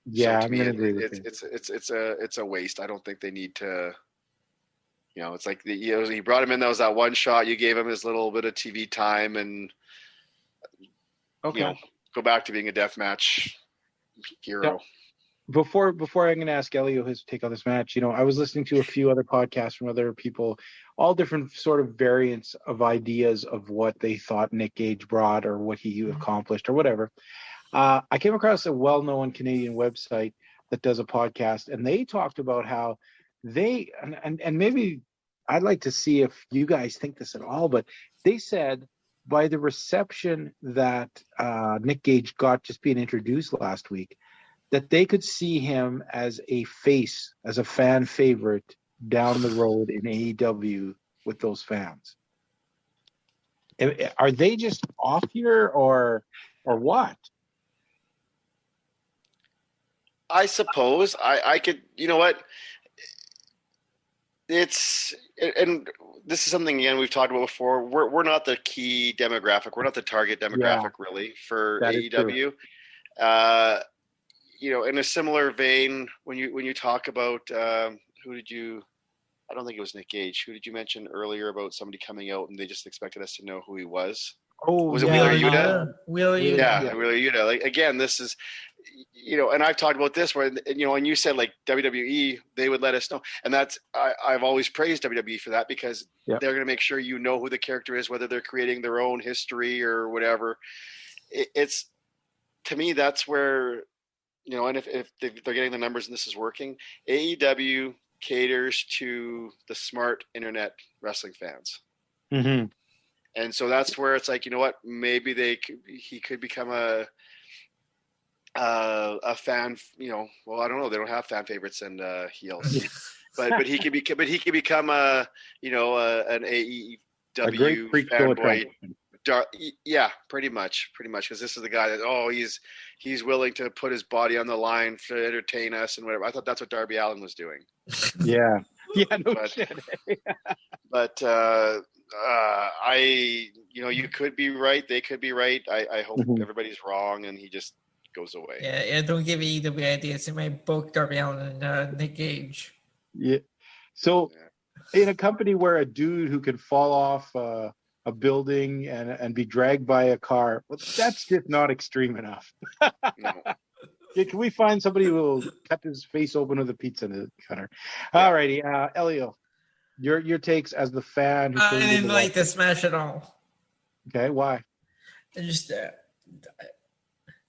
Yeah, so to me, it's a waste. I don't think they need to. It's like he brought him in. That was that one shot. You gave him his little bit of TV time, and go back to being a deathmatch hero. Yeah. Before I'm going to ask Elio his take on this match, I was listening to a few other podcasts from other people, all different sort of variants of ideas of what they thought Nick Gage brought or what he accomplished or whatever. I came across a well-known Canadian website that does a podcast, and they talked about how they, and maybe I'd like to see if you guys think this at all, but they said by the reception that Nick Gage got just being introduced last week, that they could see him as a face, as a fan favorite down the road in AEW with those fans. Are they just off here or what? I suppose I could, what? And this is something, again, we've talked about before. We're not the key demographic. We're not the target demographic really for AEW. In a similar vein, when you talk about I don't think it was Nick Gage. Who did you mention earlier about somebody coming out and they just expected us to know who he was? Oh, was it Wheeler Yuta? Wheeler Yuta. Yeah, Wheeler Yuta. Like, again, this is, and I've talked about this where, and you said like WWE, they would let us know. And that's, I've always praised WWE for that, because they're going to make sure you know who the character is, whether they're creating their own history or whatever. It's, to me, that's where, and if they're getting the numbers and this is working, AEW caters to the smart internet wrestling fans. Mm-hmm. And so that's where it's like, you know what, maybe he could become a fan, well, I don't know. They don't have fan favorites and heels, but he could become an AEW a great freak fanboy. Yeah, pretty much. Because this is the guy that, he's willing to put his body on the line to entertain us and whatever. I thought that's what Darby Allin was doing. Yeah. No shit. But you could be right. They could be right. I hope everybody's wrong and he just goes away. Yeah, don't give AEW ideas. In my book, Darby Allin and Nick Gage. Yeah. So in a company where a dude who can fall off a building and be dragged by a car, well, that's just not extreme enough. No. Can we find somebody who will cut his face open with a pizza cutter? All righty, Elio, your takes as the fan. Who I didn't like this match at all. Okay, why? Just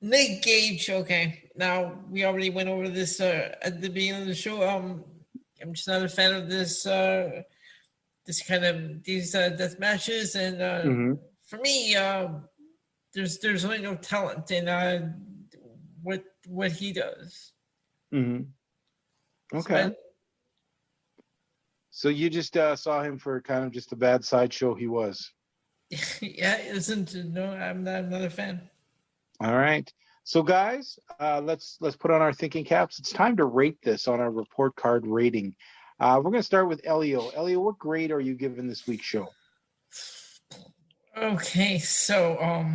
Nick Gage. Okay, now we already went over this at the beginning of the show. I'm just not a fan of this these death matches, and for me, there's really no talent in what he does. Okay. So you just saw him for kind of just a bad sideshow he was. Yeah, I'm not a fan. All right. So guys, let's put on our thinking caps. It's time to rate this on our report card rating. We're going to start with Elio. Elio, what grade are you giving this week's show? Okay, so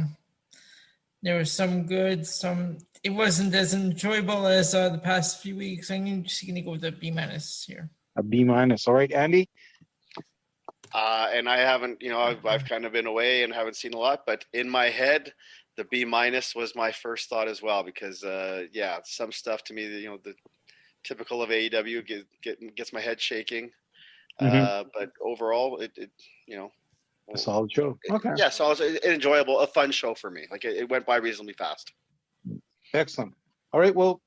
there was some good, some it wasn't as enjoyable as the past few weeks. I'm just going to go with a B- here. A B-. All right, Andy? And I haven't, I've kind of been away and haven't seen a lot, but in my head, the B- was my first thought as well, because some stuff to me, the typical of AEW gets my head shaking. But overall, it a solid show. Okay. Solid, enjoyable, a fun show for me. Like it went by reasonably fast. Excellent. All right. Well,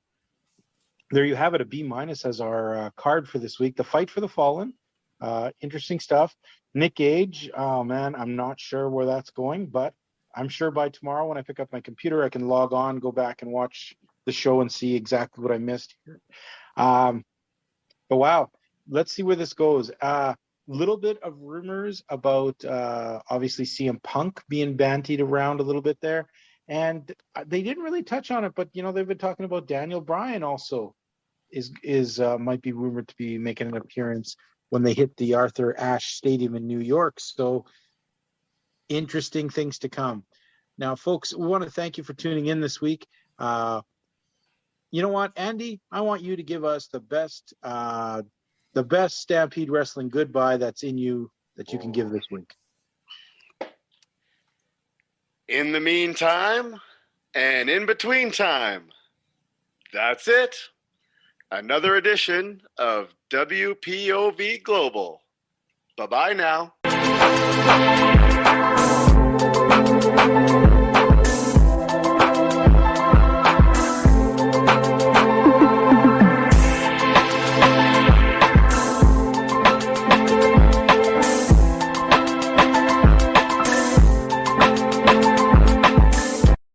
there you have it. A B- as our card for this week. The Fight for the Fallen. Interesting stuff. Nick Gage. Oh man, I'm not sure where that's going, but I'm sure by tomorrow when I pick up my computer, I can log on, go back and watch the show and see exactly what I missed here. But wow, let's see where this goes. Little bit of rumors about obviously CM Punk being bantied around a little bit there, and they didn't really touch on it, but they've been talking about Daniel Bryan also is might be rumored to be making an appearance when they hit the Arthur Ashe Stadium in New York. So interesting things to come. Now, folks, we want to thank you for tuning in this week. You know what, Andy? I want you to give us the best Stampede Wrestling goodbye that's in you that you can give this week. In the meantime, and in between time, that's it. Another edition of WPOV Global. Bye-bye now.